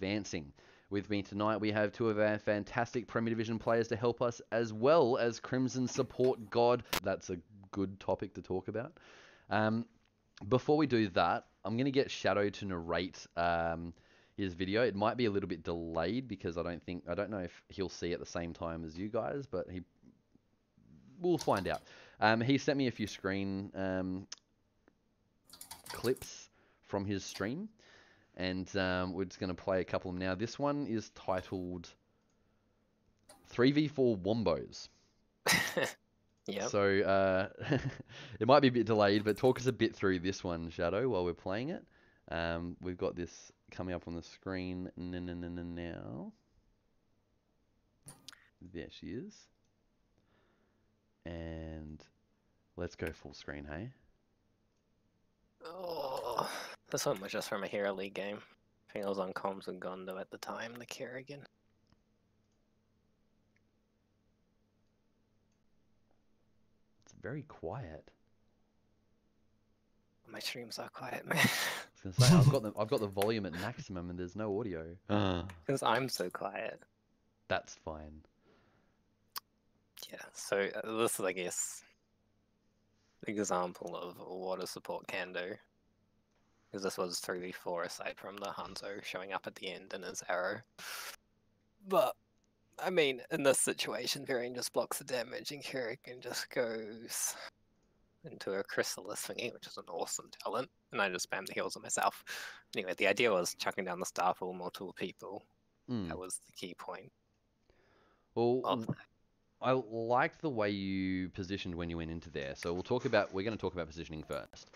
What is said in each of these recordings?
advancing. With me tonight, we have two of our fantastic Premier Division players to help us, as well as Crimson Support God. That's a good topic to talk about. Before we do that, I'm going to get Shadow to narrate his video. It might be a little bit delayed because I don't know if he'll see at the same time as you guys, but we'll find out. He sent me a few screen clips from his stream, and we're just going to play a couple of them now. This one is titled 3v4 Wombos. Yeah. So it might be a bit delayed, but talk us a bit through this one, Shadow, while we're playing it. We've got this coming up on the screen now. There she is. And let's go full screen, hey? Oh, this one was just from a Hero League game. I think I was on comms with Gondo at the time, the Kerrigan. It's very quiet. My streams are quiet, man. I was gonna say I've got the volume at maximum and there's no audio. Because I'm so quiet. That's fine. Yeah, so this is, I guess, an example of what a support can do. Because this was 3v4 aside from the Hanzo showing up at the end in his arrow. But, I mean, in this situation, Varian just blocks the damage and Kerrigan just goes into a Chrysalis thingy, which is an awesome talent. And I just spammed the heals on myself. Anyway, the idea was chucking down the star for multiple people. That was the key point. Well, I liked the way you positioned when you went into there. So we're going to talk about positioning first.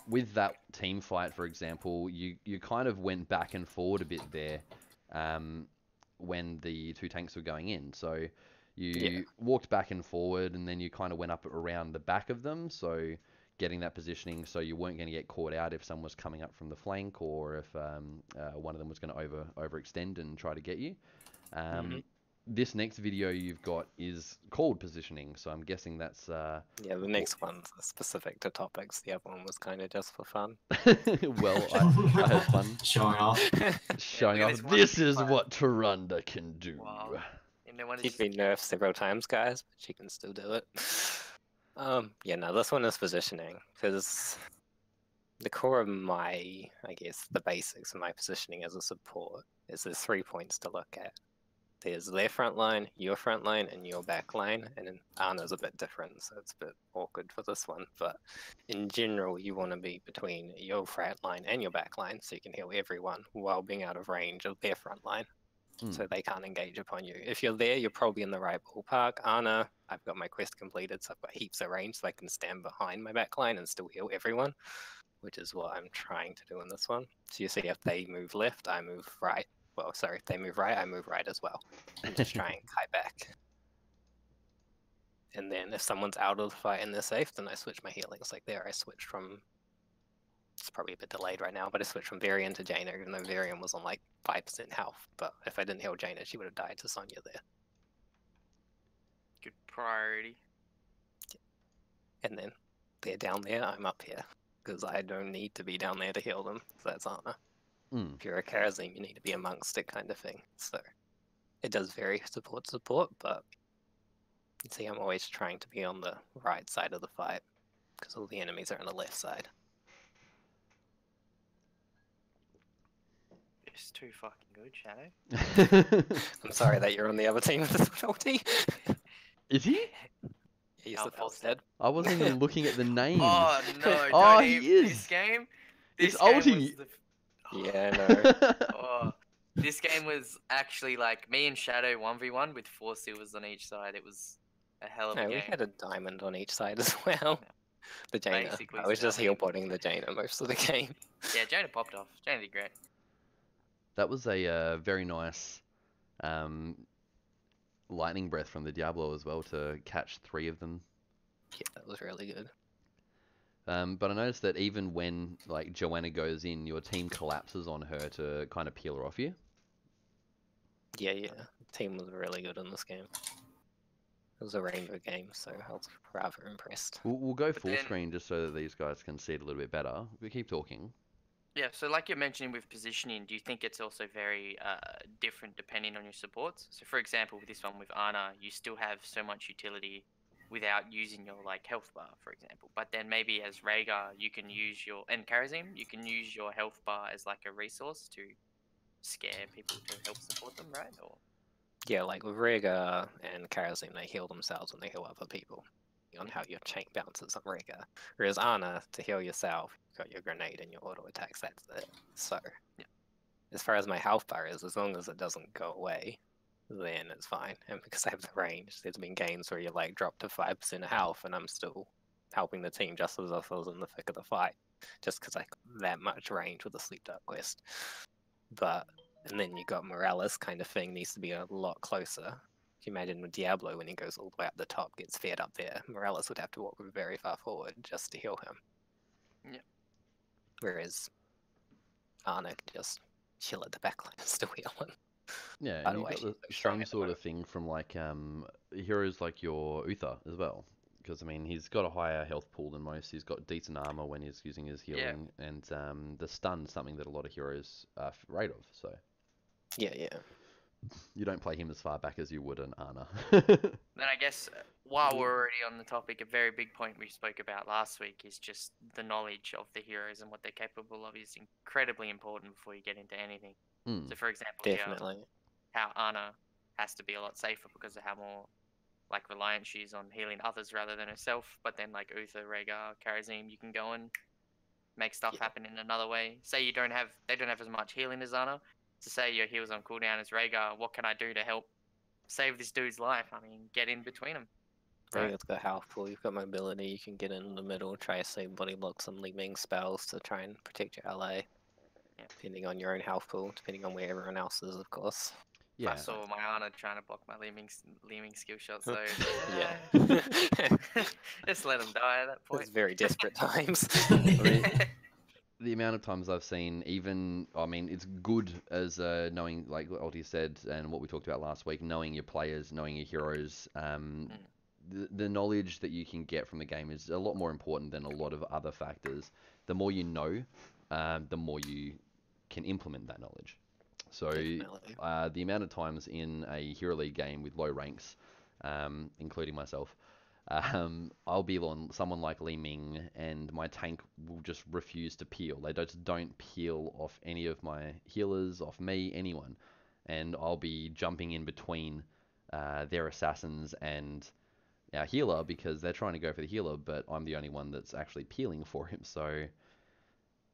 With that team fight, for example, you kind of went back and forward a bit there when the two tanks were going in. So you walked back and forward, and then you kind of went up around the back of them. So getting that positioning so you weren't going to get caught out if someone was coming up from the flank, or if one of them was going to overextend and try to get you. This next video you've got is called positioning, so I'm guessing that's... Yeah, the next one's specific to topics. The other one was kind of just for fun. Well, I had fun. Showing off. Showing off. This is what Tyrande can do. Wow. She's been nerfed several times, guys, but she can still do it. Yeah, no, this one is positioning, because the core of my, I guess, the basics of my positioning as a support is there's 3 points to look at. There's their front line, your front line, and your back line, and then Ana's a bit different, so it's a bit awkward for this one, but in general, you want to be between your front line and your back line, so you can heal everyone while being out of range of their front line, so they can't engage upon you. If you're there, you're probably in the right ballpark. Ana, I've got my quest completed, so I've got heaps of range, so I can stand behind my back line and still heal everyone, which is what I'm trying to do in this one. So you see, if they move left, I move right. Well, sorry, if they move right, I move right as well. And just try and kite back. And then if someone's out of the fight and they're safe, then I switch my healings. Like there, I switched from... It's probably a bit delayed right now, but I switched from Varian to Jaina, even though Varian was on like 5% health. But if I didn't heal Jaina, she would have died to Sonya there. Good priority. And then they're down there, I'm up here. Because I don't need to be down there to heal them, so that's Ana. If you're a Karazim, you need to be amongst it, kind of thing. So it does vary support, but you see, I'm always trying to be on the right side of the fight because all the enemies are on the left side. It's too fucking good, Shadow. I'm sorry that you're on the other team with the ulti. Is he? He's the false dead. I wasn't even looking at the name. Oh no! Oh, don't he even, is. This game. It's This game ulti. was Yeah, no. Oh, this game was actually like me and Shadow 1v1 with 4 silvers on each side. It was a hell of a No, game. we had a diamond on each side as well. The Jaina. Basically I was just heal stunning. botting the Jaina most of the game. Yeah, Jaina popped off. Jaina did great. That was a very nice lightning breath from the Diablo as well to catch 3 of them. Yeah, that was really good. But I noticed that even when like Joanna goes in, your team collapses on her to kind of peel her off you. Yeah, the team was really good in this game. It was a rainbow game, so I was rather impressed. We'll go full then- screen just so that these guys can see it a little bit better. We keep talking. Yeah, so like you're mentioning with positioning, do you think it's also very different depending on your supports? So for example, with this one with Ana, you still have so much utility without using your like health bar, for example. But then maybe as Rhaegar, you can use your and Karazim, you can use your health bar as like a resource to scare people to help support them, right? Or Yeah, like with Rhaegar and Karazim, they heal themselves and they heal other people. On how your chain bounces on Rhaegar. Whereas Ana, to heal yourself, you've got your grenade and your auto attacks, that's it. So, Yeah. as far as my health bar is, as long as it doesn't go away, then it's fine. And because I have the range, there's been games where you like drop to 5% health and I'm still helping the team just as if I was in the thick of the fight. Just because I got that much range with the Sleep Dark quest. But, and then you got Morales kind of thing, needs to be a lot closer. If you imagine with Diablo, when he goes all the way up the top, gets fed up there, Morales would have to walk very far forward just to heal him. Yeah. Whereas Ana can just chill at the backline and still heal him. Yeah, By and the you've way, got she's the so strong same at the sort moment. of thing from like heroes like your Uther as well. Because I mean, he's got a higher health pool than most. He's got decent armor when he's using his healing, and the stun's something that a lot of heroes are afraid of. So Yeah. you don't play him as far back as you would an Ana. then I guess while we're already on the topic, a very big point we spoke about last week is just the knowledge of the heroes and what they're capable of is incredibly important before you get into anything. Mm, So for example, here, Definitely. how Ana has to be a lot safer because of how more like reliant she is on healing others rather than herself. But then like Uther, Rhaegar, Karazim, you can go and make stuff Yeah. happen in another way. Say they don't have as much healing as Ana. To say your heals on cooldown as Rhaegar, what can I do to help save this dude's life? I mean, get in between them. Right? It's got health pool, you've got mobility, you can get in the middle, try to save body blocks and leaving spells to try and protect your ally. Yeah. Depending on your own health pool, depending on where everyone else is, of course. yeah, I saw my Ana trying to block my leaming skill shot, so Yeah. just let him die at that point. It's very desperate times. I mean, the amount of times I've seen, even, I mean, it's good as knowing, like Alti said, and what we talked about last week, knowing your players, knowing your heroes. The knowledge that you can get from the game is a lot more important than a lot of other factors. The more you know, the more you can implement that knowledge. So Definitely. the amount of times in a Hero League game with low ranks, including myself, I'll be on someone like Li Ming, and my tank will just refuse to peel. They just don't peel off any of my healers, off me, anyone. And I'll be jumping in between their assassins and our healer because they're trying to go for the healer, but I'm the only one that's actually peeling for him. So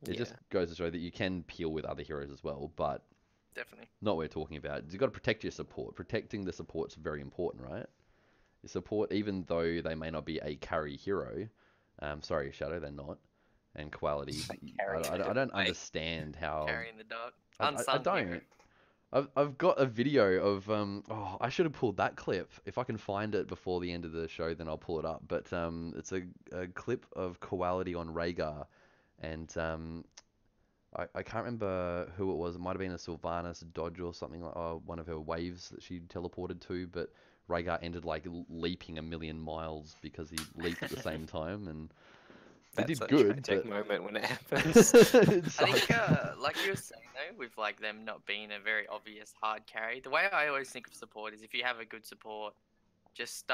it just goes to show that you can peel with other heroes as well, but Definitely. not what we're talking about. You've got to protect your support. Protecting the support's very important, right? Your support, even though they may not be a carry hero, sorry, Shadow, they're not, and Quality, I don't understand how. Carrying the dark. I Unsung don't. hero. I've got a video of oh, I should have pulled that clip. If I can find it before the end of the show, then I'll pull it up. But it's a clip of Quality on Rhaegar, and I can't remember who it was. It might have been a Sylvanas Dodge or something like one of her waves that she teleported to, but Rhaegar ended like leaping a million miles because he leaped at the same time, and he That's did a good, tragic but moment when it happens. it I think, sucked. like you were saying though, with like them not being a very obvious hard carry, the way I always think of support is if you have a good support, just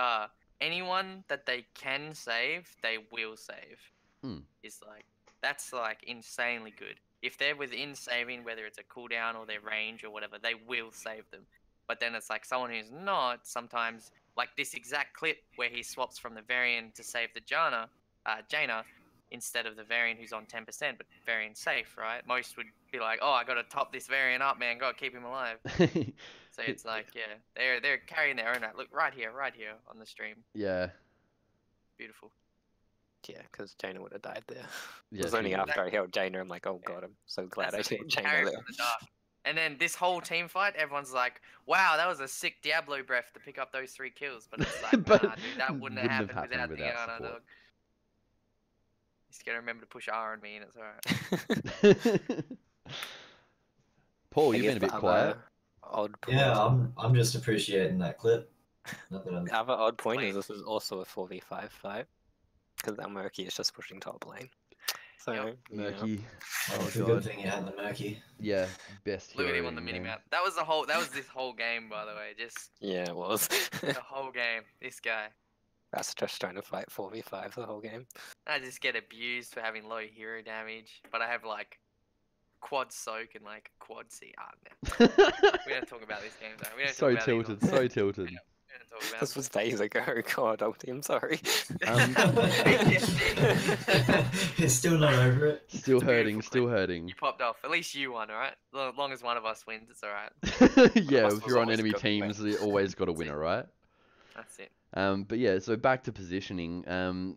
anyone that they can save, they will save. Hmm. Is like that's like insanely good. If they're within saving, whether it's a cooldown or their range or whatever, they will save them. But then it's like someone who's not. Sometimes, like this exact clip where he swaps from the variant to save the Jaina, instead of the variant who's on 10%, but variant safe, right? Most would be like, oh, I got to top this variant up, man. Got to keep him alive. So it's like, yeah, they're carrying their own. Look right here on the stream. Yeah. Beautiful. Yeah, because Jaina would have died there. Yeah, It was she only would. after I held Jaina, I'm like, oh god, I'm so glad I That's the killed thing, Jaina carry there. from the dark. And then this whole team fight, everyone's like, wow, that was a sick Diablo breath to pick up those 3 kills. But it's like, But nah, dude, that wouldn't have happened without the without Diana, support. dog. Just gotta remember to push R on me and it's alright. Paul, I you've guess been a the bit quiet. odd point. Yeah, I'm just appreciating that clip. Not that I'm... The other odd point is this is also a 4v5 fight. Because Almurky is just pushing top lane. So, Yep. yeah. Murky. Oh, Oh it's a good god. thing you had the Murky. Yeah, best Look hero at him on the in the game. minimap. That was the whole. That was this whole game, by the way. Just Yeah, it was. the whole game. This guy. That's just trying to fight 4v5 the whole game. I just get abused for having low hero damage, but I have like quad soak and like quad C. No. We don't talk about this game though. We don't So talk about these tilted, ones. so tilted. We don't talk about This them. was days ago. God, Ulti, I'm sorry. He's still not over it. Still It's a hurting, beautiful still clip. hurting. You popped off. At least you won, alright? As long as one of us wins, it's alright. Yeah, us if was you're on always enemy got to win. teams, you always got a That's it. winner, right? That's it. But yeah, so back to positioning.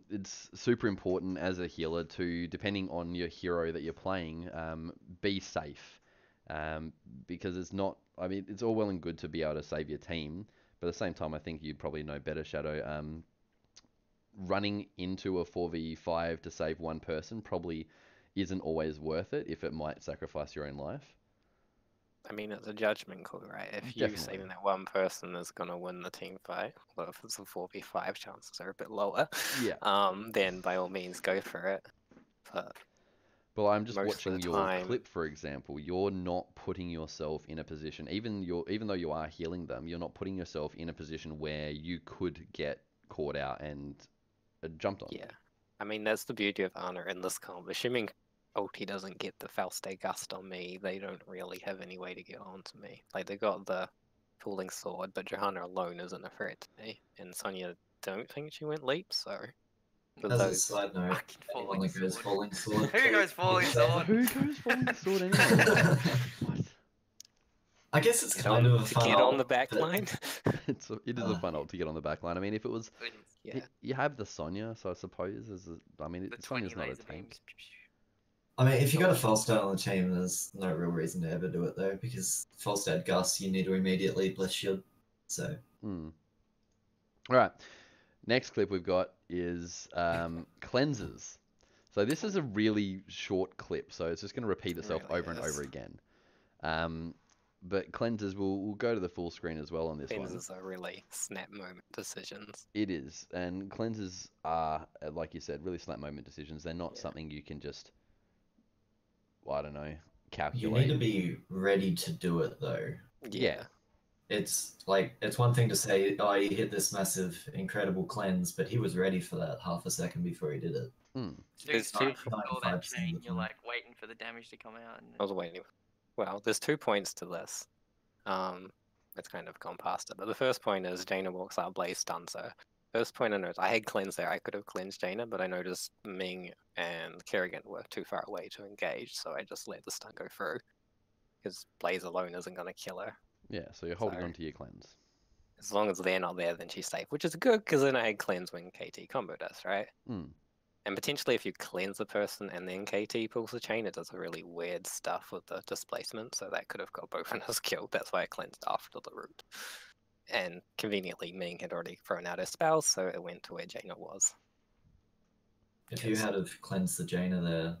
It's super important as a healer to, depending on your hero that you're playing, be safe. Because it's not, I mean, it's all well and good to be able to save your team, but at the same time, I think you'd probably know better, Shadow. Running into a 4v5 to save one person probably isn't always worth it if it might sacrifice your own life. I mean, it's a judgment call, right? If you Definitely. saving that one person is going to win the team fight, well, if it's a 4v5, chances are a bit lower. Yeah. Then by all means go for it. But Well, I'm just most of watching the your time- clip, for example. You're not putting yourself in a position, even though you are healing them, you're not putting yourself in a position where you could get caught out and jumped on. yeah, I mean, that's the beauty of Ana in this comp. Assuming Ulti doesn't get the Faustay Gust on me, they don't really have any way to get on to me. Like, they got the Falling Sword, but Johanna alone isn't a threat to me. And Sonya don't think she went leap, so... with As a those- side note, Fucking anyone falling that goes sword. falling sword. Who goes falling sword? Who goes falling sword anyway? What? I guess it's Get kind on, of a to fun get on ult, the back but- line. It is a fun ult to get on the back line. I mean, if it was, Yeah. you have the Sonya, so I suppose I mean, The 20 Sonya's not a laser tank. beams. I mean, if you got a false start on the team, there's no real reason to ever do it though, because false start Gus, you need to immediately bless shield. So Hmm. All right. Next clip we've got is cleanses. So this is a really short clip, so it's just going to repeat itself really over and is. over again. But cleanses, we'll go to the full screen as well on this one. Cleanses are really snap moment decisions. It is, and cleanses are, like you said, really snap moment decisions. They're not Yeah. something you can just, well, I don't know, you calculate. need to be ready to do it though. Yeah. It's like, it's one thing to say, oh, he hit this massive, incredible cleanse, but he was ready for that half a second before he did it. Hmm. There's Soon two- as you saw that 95% of chain, the you're time. like waiting for the damage to come out. And I was waiting. Well, there's 2 points to this. It's kind of gone past it, but the first point is Jaina walks out, Blaze stuns her. First point I noticed, I had cleanse there. I could have cleansed Jaina, but I noticed Ming and Kerrigan were too far away to engage, so I just let the stun go through. Because Blaze alone isn't going to kill her. Yeah, so you're holding So- on to your cleanse. As long as they're not there, then she's safe, which is good because then I had cleanse when KT combo does, right? Hmm. And potentially, if you cleanse the person and then KT pulls the chain, it does a really weird stuff with the displacement. So that could have got both of us killed. That's why I cleansed after the root. And conveniently, Ming had already thrown out her spell, so it went to where Jaina was. If you Yes. had have cleansed the Jaina there,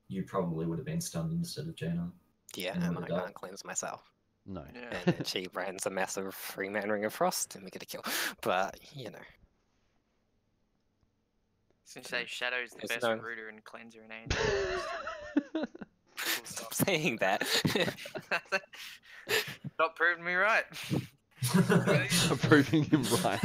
you probably would have been stunned instead of Jaina. Yeah, And and what I it does. can't cleanse myself. No. yeah. And then she runs a massive 3-man ring of frost, and we get a kill. But, you know. Since you say Shadow's the There's best no- rooter and cleanser in Angel. Stop saying that. Stop proving me right. Proving him right.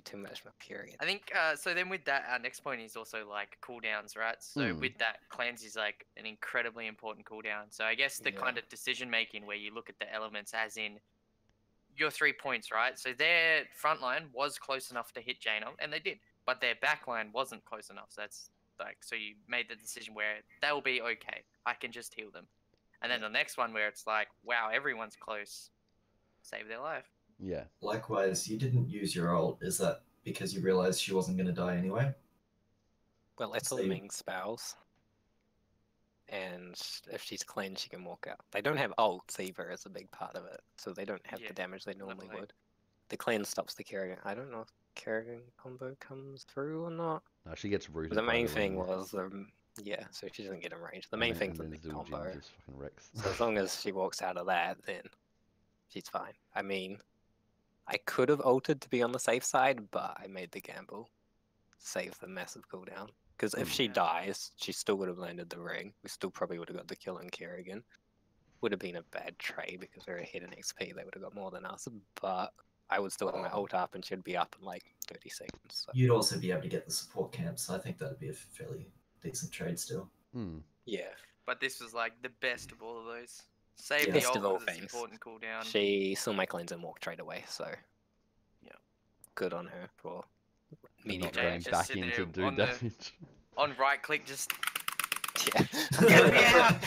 Too much period. I think so. Then with that, our next point is also like cooldowns, right? So Hmm. with that, cleanse is like an incredibly important cooldown. So I guess the Yeah. kind of decision making where you look at the elements as in your 3 points, right? So their front line was close enough to hit Jaina, and they did, but their back line wasn't close enough. So that's like, so you made the decision where they'll be okay. I can just heal them. And then the next one where it's like, wow, everyone's close. Save their life. Yeah. Likewise, you didn't use your ult. Is that because you realized she wasn't going to die anyway? Well, it's all So you- Ming's spells. And if she's clean, she can walk out. They don't have ults either, is a big part of it. So they don't have Yeah, the damage they normally level eight. would. The clean stops the Kerrigan. I don't know if Kerrigan combo comes through or not. No, she gets rooted. The by main the thing ring. was yeah, so she doesn't get in range. The And main then- thing's and the then big Zul'jin combo. just fucking wrecks. So as long as she walks out of that, then she's fine. I mean, I could have ulted to be on the safe side, but I made the gamble. save the massive cooldown. Because if she dies, she still would have landed the ring. We still probably would have got the kill on Kerrigan. Would have been a bad trade because they're ahead in XP. They would have got more than us. But I would still have my ult up and she'd be up in like 30 seconds. So. You'd also be able to get the support camp, so I think that'd be a fairly decent trade still. Yeah. But this was like the best of all of those. Save Yeah. the Best ult of all for the things. support and cooldown. She saw my cleanse and walked straight away, so Yeah. good on her for Not Yeah, going just back sit in there to do on the- damage. On right click, just yeah. get me out.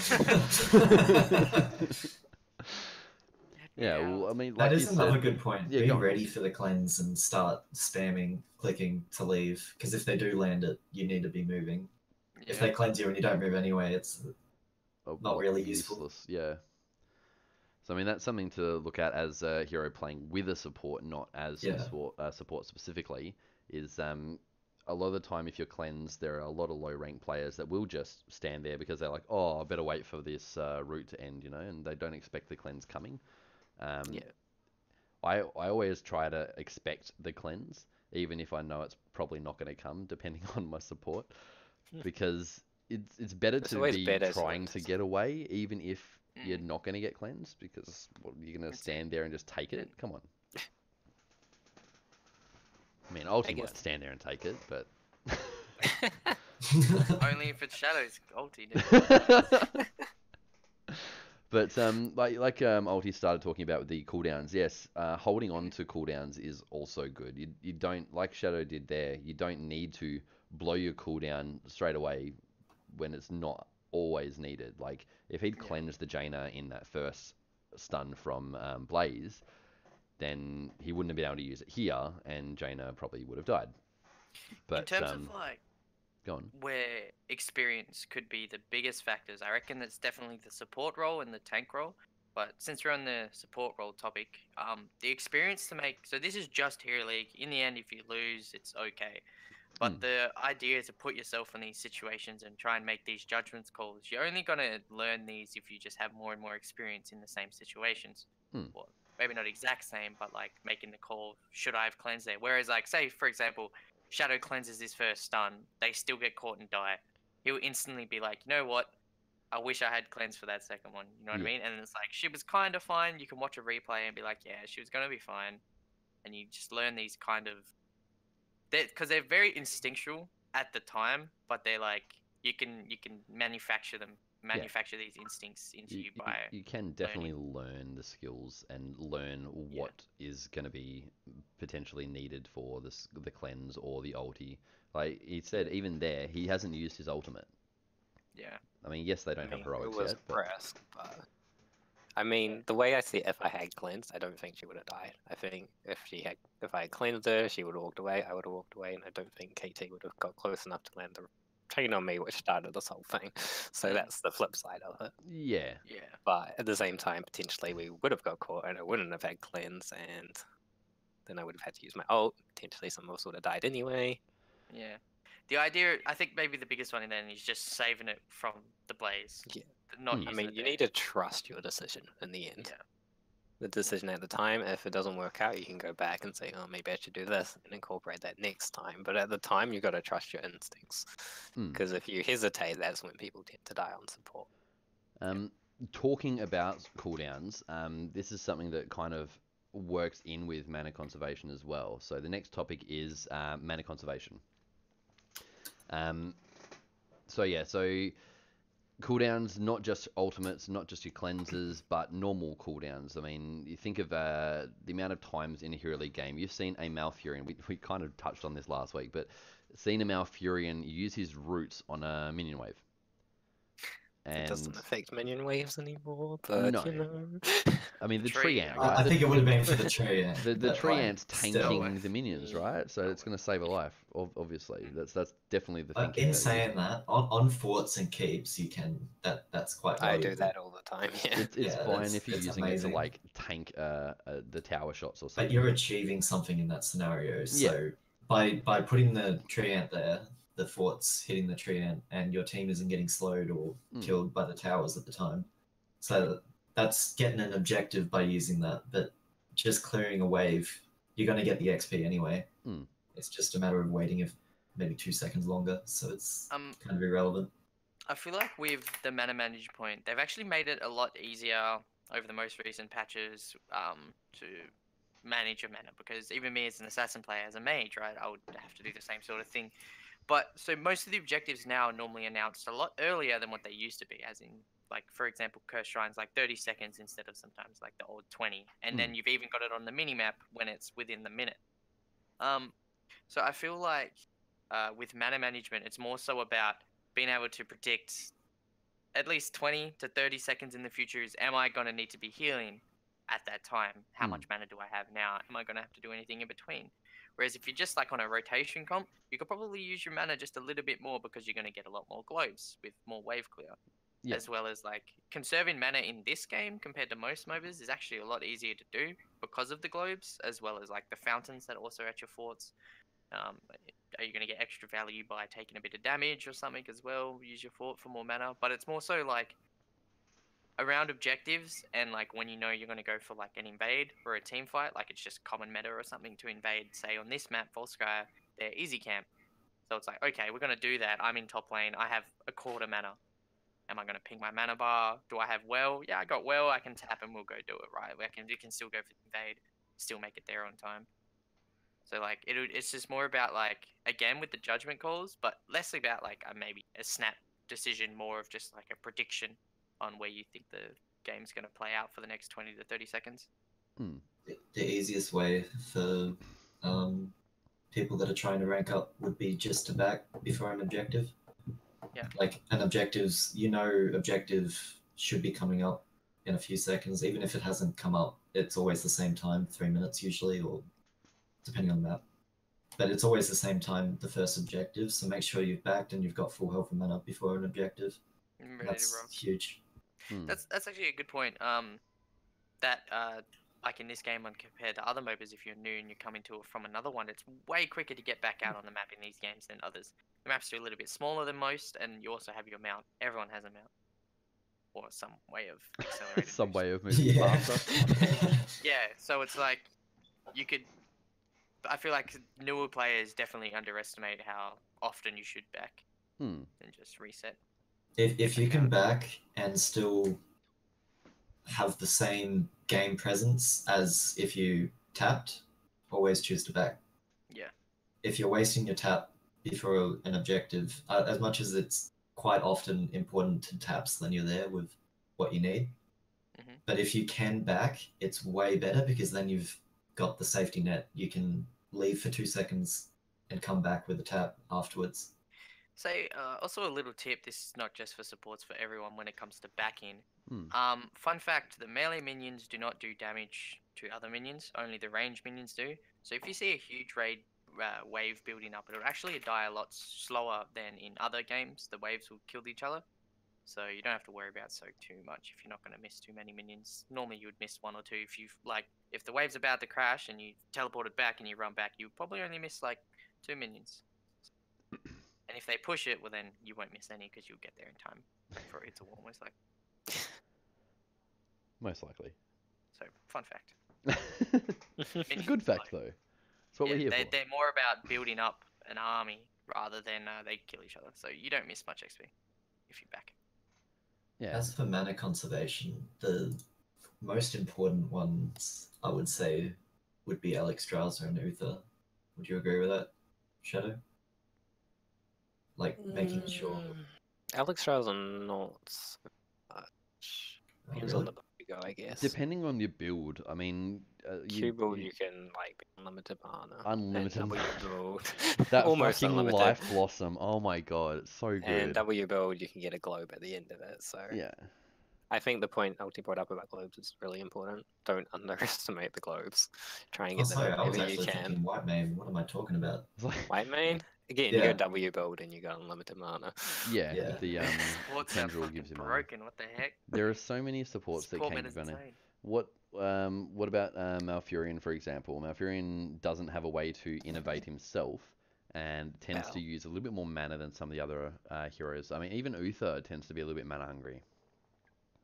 Yeah, well, I mean, That like is you another said, good point. Yeah, Be go on. ready for the cleanse and start spamming, clicking to leave. Because if they do land it, you need to be moving. If they cleanse you and you don't move anyway, it's not really useful. useless. Yeah. So I mean, that's something to look at as a hero playing with a support, not as Yeah. support specifically. Is a lot of the time, if you're cleansed, there are a lot of low rank players that will just stand there because they're like, oh, I better wait for this route to end, and they don't expect the cleanse coming. Yeah. I always try to expect the cleanse, even if I know it's probably not going to come, depending on my support, because it's better It's to always be better to trying to get away, even if you're Mm. not going to get cleansed, because you're going to That's stand there and just take it. Come on. I mean, I ulti guess- might stand there and take it, but Only if it's shadows ulti. Dude. but like Ulti started talking about with the cooldowns. Yes, holding on to cooldowns is also good. You don't, like Shadow did there, you don't need to blow your cooldown straight away when it's not always needed. Like if he'd cleansed the Jaina in that first stun from Blaze, then he wouldn't have been able to use it here, and Jaina probably would have died. But In terms of like go on. where experience could be the biggest factors, I reckon it's definitely the support role and the tank role. But since we're on the support role topic, the experience to make, so this is just Hero League. In the end, if you lose, it's okay. But the idea is to put yourself in these situations and try and make these judgments calls. You're only going to learn these if you just have more and more experience in the same situations. Well, maybe not exact same, but like making the call, should I have cleansed there? Whereas like, say, for example, Shadow cleanses his first stun, they still get caught and die. He'll instantly be like, you know what? I wish I had cleansed for that second one. You know what I mean? And it's like, she was kind of fine. You can watch a replay and be like, yeah, she was going to be fine. And you just learn these kind of, because they're very instinctual at the time, but they're like, you can manufacture these instincts into you by You can definitely learn the skills and learn what is going to be potentially needed for the cleanse or the ulti. Like he said, even there, he hasn't used his ultimate. Yeah. I mean, yes, they don't have heroics it was yet. pressed, but I mean, the way I see it, if I had cleansed, I don't think she would have died. I think if I had cleansed her, she would have walked away. I would have walked away, and I don't think KT would have got close enough to land the chain on me, which started this whole thing. So that's the flip side of it. Yeah. Yeah. But at the same time, potentially we would have got caught, and I wouldn't have had cleanse, and then I would have had to use my ult. Potentially, some of us would have died anyway. Yeah. The idea, I think maybe the biggest one then is just saving it from the blaze. Yeah. Not Hmm. I using mean, it you there. need to trust your decision in the end. Yeah. The decision at the time, if it doesn't work out, you can go back and say, oh, maybe I should do this and incorporate that next time. But at the time, you've got to trust your instincts. Because if you hesitate, that's when people tend to die on support. Talking about cooldowns, this is something that kind of works in with mana conservation as well. So the next topic is mana conservation. So cooldowns, not just ultimates, not just your cleansers, but normal cooldowns. I mean, you think of the amount of times in a Hero League game you've seen a Malfurion. We kind of touched on this last week, but seen a Malfurion use his roots on a minion wave. And It doesn't affect minion waves anymore, but No. you know. I mean, the Tree tree ant, ant, right? right? I think it would have been for the tree ant. The but, tree like, ant's still. tanking the minions, right? So it's going to save a life, obviously. That's definitely the thinking. In that saying that, on forts and keeps, you can that's quite I valuable. do that all the time, yeah. It's Yeah, fine that's- if you're it's using amazing. it to like tank the tower shots or something. But you're achieving something in that scenario. So by putting the tree ant there, the fort's hitting the tree ant, and your team isn't getting slowed or killed by the towers at the time. So that's getting an objective by using that. But just clearing a wave, you're going to get the XP anyway. It's just a matter of waiting. If maybe 2 seconds longer, so it's Um, kind of irrelevant. I feel like with the mana manage point, they've actually made it a lot easier over the most recent patches to manage your mana, because even me as an assassin player, as a mage, right, I would have to do the same sort of thing. But so most of the objectives now are normally announced a lot earlier than what they used to be, as in, like, for example, Curse Shrine's like 30 seconds instead of sometimes like the old 20. And then you've even got it on the minimap when it's within the minute. So I feel like with mana management, it's more so about being able to predict at least 20 to 30 seconds in the future is, am I going to need to be healing at that time? How much mana do I have now? Am I going to have to do anything in between? Whereas if you're just like on a rotation comp, you could probably use your mana just a little bit more, because you're going to get a lot more globes with more wave clear. Yeah. As well as like conserving mana in this game compared to most MOBAs is actually a lot easier to do because of the globes, as well as like the fountains that are also at your forts. Are you going to get extra value by taking a bit of damage or something as well? Use your fort for more mana, but it's more so like around objectives, and like when you know you're going to go for like an invade or a team fight, like it's just common meta or something to invade. Say on this map, Volskaya, they're easy camp, so it's like, okay, we're going to do that. I'm in top lane. I have a quarter mana. Am I going to ping my mana bar? Do I have well? Yeah, I got well. I can tap and we'll go do it, right? We can still go for the invade, still make it there on time. So like it's just more about like, again with the judgment calls, but less about like maybe a snap decision, more of just like a prediction on where you think the game's going to play out for the next 20 to 30 seconds. The easiest way for people that are trying to rank up would be just to back before an objective. Yeah. Like an objective should be coming up in a few seconds. Even if it hasn't come up, it's always the same time, 3 minutes usually, or depending on the map. But it's always the same time, the first objective, so make sure you've backed and you've got full health and mana before an objective. That's huge. That's actually a good point. That like in this game, when compared to other MOBAs, if you're new and you're coming to it from another one, it's way quicker to get back out on the map in these games than others. The maps are a little bit smaller than most, and you also have your mount. Everyone has a mount, or some way of accelerated. Some way of moving faster. Yeah, so it's like you could. I feel like newer players definitely underestimate how often you should back and just reset. If you can back and still have the same game presence as if you tapped, always choose to back. Yeah. If you're wasting your tap before an objective, as much as it's quite often important to tap so then you're there with what you need, but if you can back, it's way better, because then you've got the safety net. You can leave for 2 seconds and come back with a tap afterwards. So also a little tip, this is not just for supports, for everyone when it comes to backing. Fun fact, the melee minions do not do damage to other minions, only the range minions do. So if you see a huge raid wave building up, it'll actually die a lot slower than in other games. The waves will kill each other. So you don't have to worry about soak too much if you're not going to miss too many minions. Normally you would miss 1 or 2. If the wave's about to crash and you teleport it back and you run back, you probably only miss like 2 minions. And if they push it, well then you won't miss any, because you'll get there in time for it to war, most likely. Most likely. So, fun fact. Good fact though. That's what we're here for. They're more about building up an army rather than they kill each other. So you don't miss much XP if you back. Yeah. As for mana conservation, the most important ones, I would say, would be Alexstrasza and Uther. Would you agree with that, Shadow? Like, making sure... Alexstrasza not so much. Depends on the build you go, I guess. Depending on your build, I mean... Q build, you can, like, be unlimited mana. Unlimited and W build. that almost fucking unlimited. Life Blossom, oh my god, it's so good. And W build, you can get a globe at the end of it, so... Yeah. I think the point Ulti brought up about globes is really important. Don't underestimate the globes. Try and get them I was whenever you actually can. thinking white main. What am I talking about? White main? Again, Yeah. you go W build and you got unlimited mana. Yeah, Yeah. the What's that tendril fucking gives you mana. broken? What the heck? There are so many supports that This poor can man give is mana. insane. What about Malfurion, for example? Malfurion doesn't have a way to innovate himself, and tends to use a little bit more mana than some of the other heroes. I mean, even Uther tends to be a little bit mana hungry.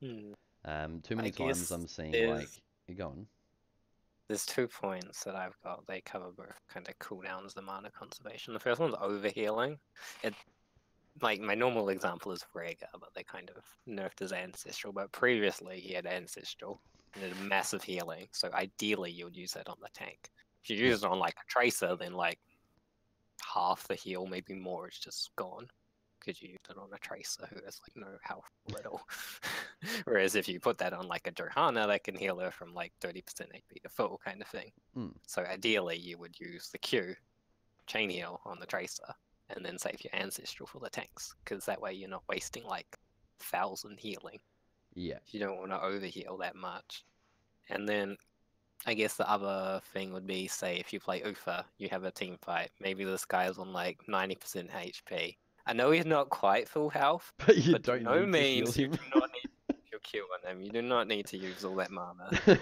Too many times I'm seeing like... You go on. There's 2 points that I've got. They cover both kind of cooldowns and mana conservation. The first one's overhealing. It like my normal example is Rhaegar, but they kind of nerfed his ancestral. But previously he had ancestral and it had massive healing. So ideally you would use that on the tank. If you use it on like a tracer, then like half the heal, maybe more, is just gone. Because you used it on a tracer who has like no health at all. Whereas if you put that on like a Johanna, that can heal her from like 30% AP to full kind of thing. So ideally you would use the Q chain heal on the tracer and then save your ancestral for the tanks, because that way you're not wasting like 1,000 healing. Yeah. You don't want to overheal that much. And then I guess the other thing would be, say, if you play Ufa, you have a team fight. Maybe this guy is on like 90% HP. I know he's not quite full health, But you but don't by no need to heal means you him. do not need to use your Q on him. You do not need to use all that mana to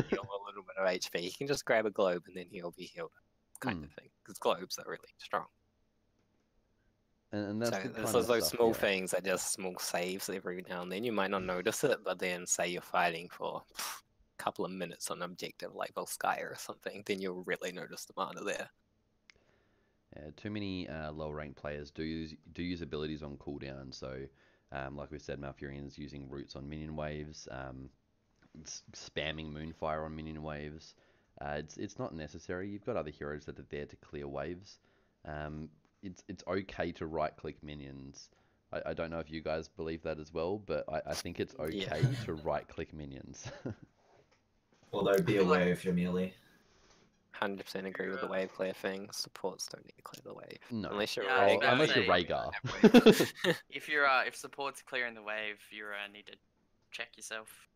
heal a little bit of HP. You can just grab a globe and then he'll be healed, kind of thing. Because globes are really strong. And that's So the there's kind of those stuff, small yeah. things that just small saves every now and then. You might not notice it, but then say you're fighting for a couple of minutes on an objective like Volskaya or something, then you'll really notice the mana there. Yeah, too many lower ranked players do use abilities on cooldown. So, like we said, Malfurion's using roots on minion waves, spamming Moonfire on minion waves. It's not necessary. You've got other heroes that are there to clear waves. It's okay to right click minions. I don't know if you guys believe that as well, but I think it's okay to right click minions. Although be feel like- aware if you're melee. 100% agree with the wave clear thing. Supports don't need to clear the wave. No. Unless you're Yeah, I was Oh, about to unless you're say- Rhaegar. If support's clearing the wave, you need to check yourself.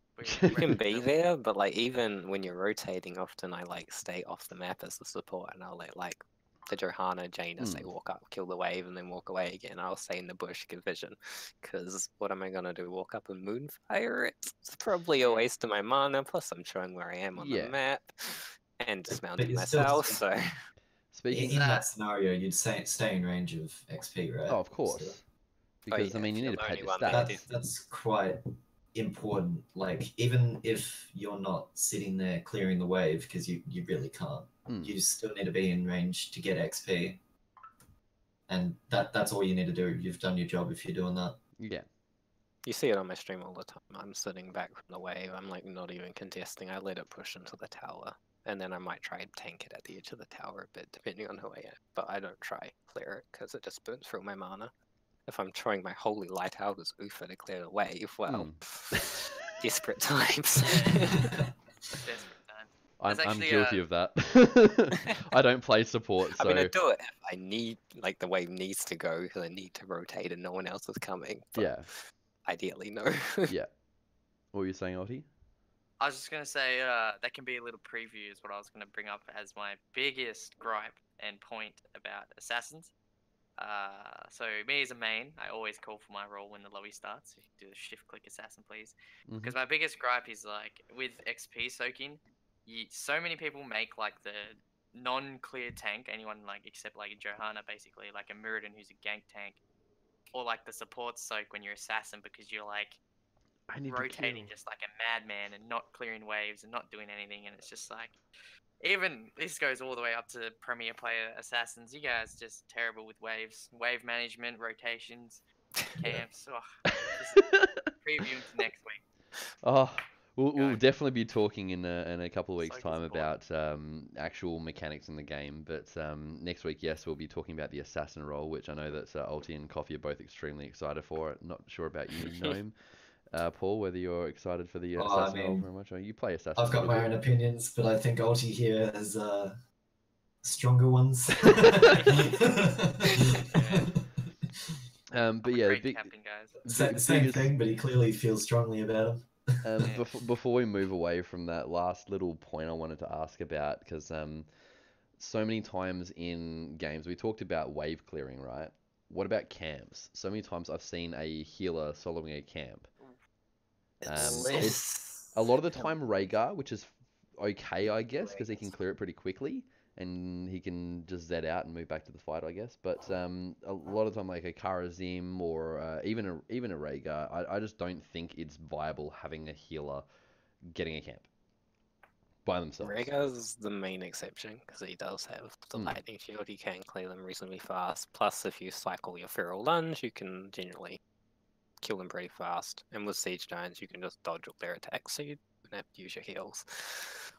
You can be there, but like even when you're rotating, often I like stay off the map as the support, and I'll let like the Johanna, Jaina say walk up, kill the wave, and then walk away again. I'll stay in the bush, get vision, because what am I gonna do? Walk up and moonfire? It's probably a waste of my mana. Plus, I'm showing where I am on the map and dismounting you're still myself. just- So Speaking In that scenario, you'd stay in range of XP, right? Oh, of course. So Because, yeah, I mean, if you need you're to the pad only your one stats. there, that's quite important. Like, even if you're not sitting there clearing the wave, because you really can't, you still need to be in range to get XP. And that's all you need to do. You've done your job if you're doing that. Yeah. you see it on my stream all the time. I'm sitting back from the wave. I'm like not even contesting. I let it push into the tower. And then I might try and tank it at the edge of the tower a bit, depending on who I am. But I don't try clear it, because it just burns through my mana. If I'm throwing my holy light out as Ufa to clear the wave, well, desperate times. Desperate times. I'm actually, guilty of that. I don't play support, so... I mean, I do it if I need, like, the wave needs to go, because I need to rotate and no one else is coming. But yeah. ideally, no. Yeah. What were you saying, Alti? I was just gonna say that can be a little preview is what I was gonna bring up as my biggest gripe and point about assassins. So me as a main, I always call for my role when the lobby starts. You can do the shift click assassin, please. Because my biggest gripe is like with XP soaking, so many people make like the non-clear tank, anyone like except like Johanna, basically like a Mirrodin who's a gank tank, or like the support soak when you're assassin because you're like rotating just like a madman and not clearing waves and not doing anything, and it's just like, even this goes all the way up to premier player assassins. You guys just terrible with waves, wave management, rotations, camps. Previewing to next week. Oh, we'll definitely be talking in a couple of weeks' So time disappointing. about actual mechanics in the game. But next week, yes, we'll be talking about the assassin role, which I know that Alti and Coffee are both extremely excited for. Not sure about you, Gnome. Paul, whether you're excited for the assassin role very much. You play assassin. I've got my own opinions, but I think Alti here has stronger ones. But yeah, Captain, guys. Same thing, but he clearly feels strongly about him. Before we move away from that last little point I wanted to ask about, because so many times in games we talked about wave clearing, right? What about camps? So many times I've seen a healer soloing a camp. It's a lot of the time Rhaegar, which is okay, I guess, because he can clear it pretty quickly and he can just Z out and move back to the fight, I guess. But a lot of the time, like a Karazim or even a Rhaegar, I just don't think it's viable having a healer getting a camp, by themselves. Rhaegar's the main exception because he does have the lightning shield. He can clear them reasonably fast. Plus, if you cycle your feral lunge, you can generally kill them pretty fast. And with siege giants, you can just dodge all their attacks, so you don't have to use your heals.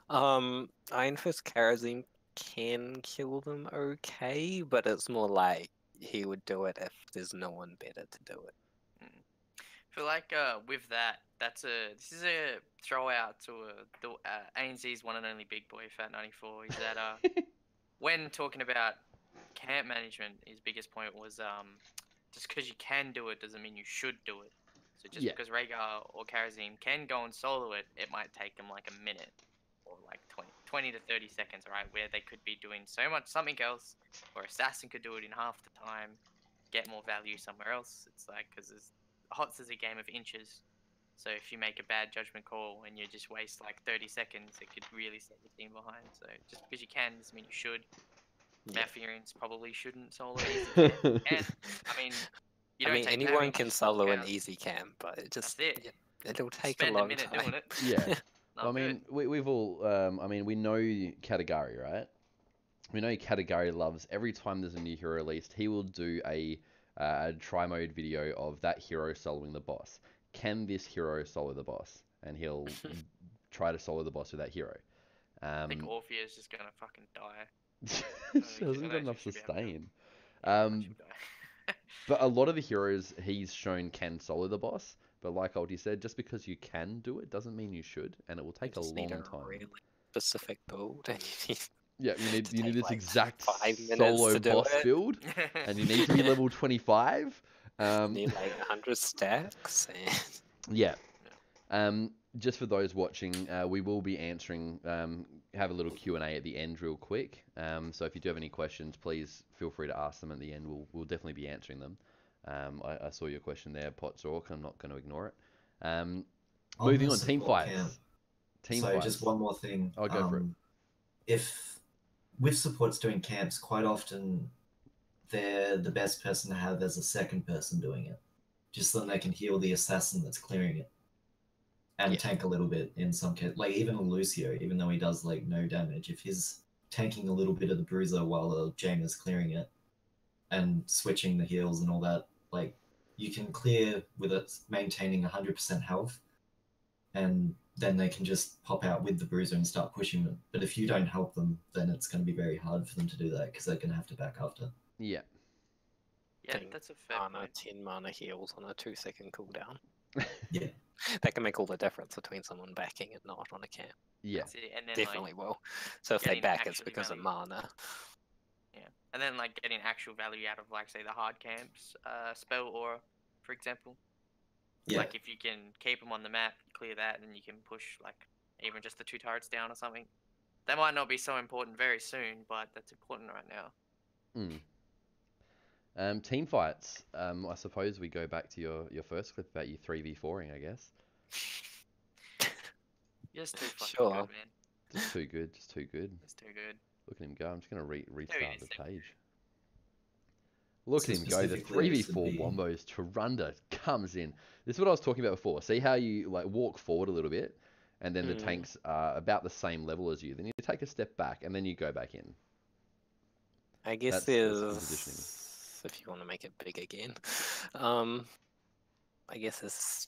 Iron Fist Karazim can kill them okay, but it's more like he would do it if there's no one better to do it. I feel like with that, this is a throw out to the ANZ's one and only big boy Fat94. Is that when talking about camp management, his biggest point was just because you can do it doesn't mean you should do it. So just because Rhaegar or Karazim can go and solo it, it might take them like a minute or like 20 to 30 seconds, right? Where they could be doing something else, or Assassin could do it in half the time, get more value somewhere else. It's like, because HOTS is a game of inches. So if you make a bad judgment call and you just waste like 30 seconds, it could really set the team behind. So just because you can doesn't mean you should. Mafians probably shouldn't solo easy camp. And I mean, anyone can solo an easy camp, but it just it'll take a long time. Doing it. Yeah. I mean, we've all, I mean, we know Katagari, right? We know Katagari loves, every time there's a new hero released, he will do a try-mode video of that hero soloing the boss. Can this hero solo the boss? And he'll try to solo the boss with that hero. I think Orpheus is just going to fucking die. She hasn't got enough sustain. But a lot of the heroes he's shown can solo the boss. But like Ulti said, just because you can do it doesn't mean you should, and it will take a long time. Really specific build, and you need this like exact 5 minutes solo to do boss it. build, and you need to be level 25. You need like 100 stacks. Yeah. Just for those watching, we will be answering, have a little Q&A at the end real quick. So if you do have any questions, please feel free to ask them at the end. We'll definitely be answering them. I saw your question there, Potsork. I'm not going to ignore it. Moving on, team fights. Just one more thing. I'll go for it. If with supports doing camps, quite often they're the best person to have as a second person doing it. Just so they can heal the assassin that's clearing it. And tank a little bit in some cases. Like even a Lucio, even though he does like no damage, if he's tanking a little bit of the bruiser while the Jame is clearing it and switching the heals and all that, like you can clear with it maintaining 100% health, and then they can just pop out with the bruiser and start pushing them. But if you don't help them, then it's going to be very hard for them to do that because they're going to have to back after. Yeah. Yeah, that's a fair point. 10 mana heals on a 2-second cooldown. Yeah. That can make all the difference between someone backing and not on a camp. Yeah. And then, definitely will. So if they back, it's because of mana. Yeah. And then like getting actual value out of like say the hard camps, spell aura, for example. Yeah. Like if you can keep them on the map, clear that, and you can push like even just the 2 turrets down or something. That might not be so important very soon, but that's important right now. Team fights. I suppose we go back to your first clip about you 3v4ing, I guess. Just too fucking Sure. good, man. Just too good. Just too good. It's too good. Look at him go. I'm just going to restart the innocent. page. Look at him go. The 3v4 wombos. Turunda comes in. This is what I was talking about before. See how you like walk forward a little bit, and then the tanks are about the same level as you. Then you take a step back, and then you go back in. I guess That's there's, if you want to make it big again, I guess there's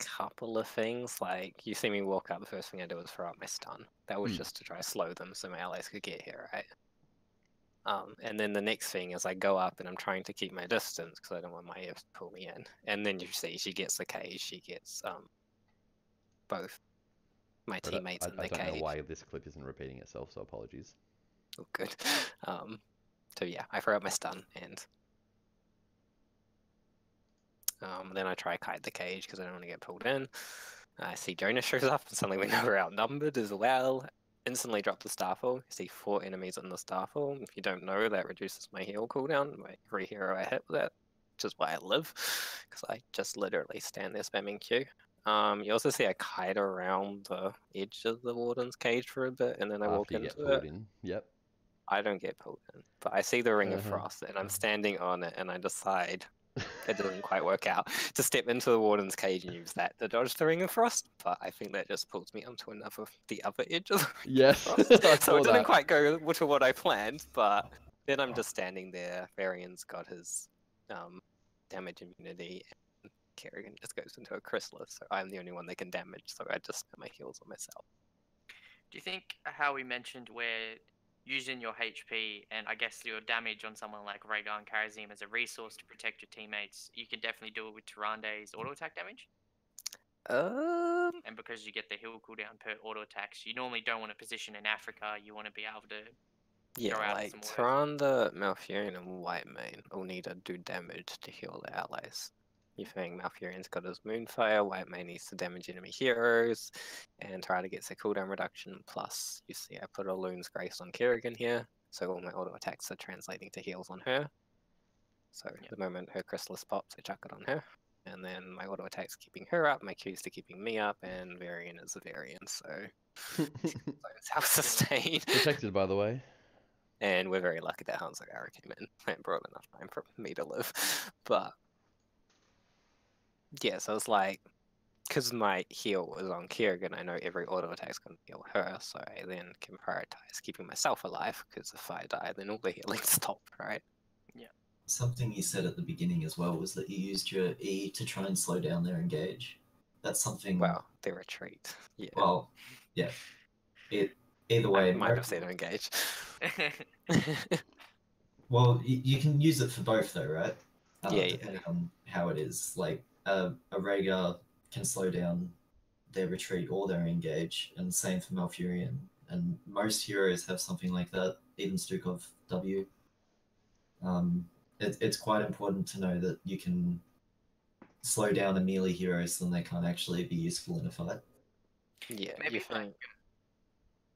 a couple of things. Like, you see me walk up, the first thing I do is throw out my stun. That was just to try to slow them so my allies could get here, right? And then the next thing is I go up and I'm trying to keep my distance because I don't want my EF to pull me in. And then you see she gets the cage, she gets both my teammates in the cage. I don't know why this clip isn't repeating itself, so apologies. Oh, good. So yeah, I throw out my stun and then I try to kite the cage because I don't want to get pulled in. I see Jonas shows up and suddenly we know we're outnumbered as well. Instantly drop the Starfall. You see 4 enemies on the Starfall. If you don't know, that reduces my heal cooldown by every hero I hit with that, which is why I live, because I just literally stand there spamming Q. You also see I kite around the edge of the Warden's cage for a bit, and then I walk into it. Yep. I don't get pulled in, but I see the Ring of Frost, and I'm standing on it, and I decide it doesn't quite work out to step into the Warden's cage and use that to dodge the Ring of Frost. But I think that just pulls me onto the other edge of the Ring Yes, of Frost. I So saw it didn't that. quite go to what I planned, but then I'm just standing there. Varian's got his damage immunity, and Kerrigan just goes into a chrysalis, so I'm the only one that can damage, so I just spend my heals on myself. Do you think how we mentioned where using your HP and I guess your damage on someone like Rhaegar and Karazim as a resource to protect your teammates, you can definitely do it with Tyrande's auto attack damage? And because you get the heal cooldown per auto attacks, you normally don't want to position in Africa. You want to be able to yeah, go out like some work. Tyrande, Malfurion, and Whitemane all need to do damage to heal their allies. You think Malfurion's got his Moonfire, Whitemane needs to damage enemy heroes, and Tyrande gets a cooldown reduction. Plus, you see I put a Loon's Grace on Kerrigan here, so all my auto attacks are translating to heals on her. So the moment her Chrysalis pops, I chuck it on her. And then my auto attack's keeping her up, my Q's to keeping me up, and Varian is a Varian, so self-sustained. Protected, by the way. And we're very lucky that Hanzagara came in and brought enough time for me to live. But yeah, so it's like, because my heal was on Kerrigan, I know every auto attack's going to heal her, so I then can prioritize keeping myself alive, because if I die, then all the healing stopped, right? Something you said at the beginning as well was that you used your E to try and slow down their engage. That's something. Well, they retreat. Yeah. Well, yeah. Either way, I might have said engage. Well, you can use it for both though, right? Yeah, depending on how it is. Like a Rhaegar can slow down their retreat or their engage, and same for Malfurion. And most heroes have something like that. Even Stukov W. It's quite important to know that you can slow down a melee hero so then they can't actually be useful in a fight. Yeah, Maybe like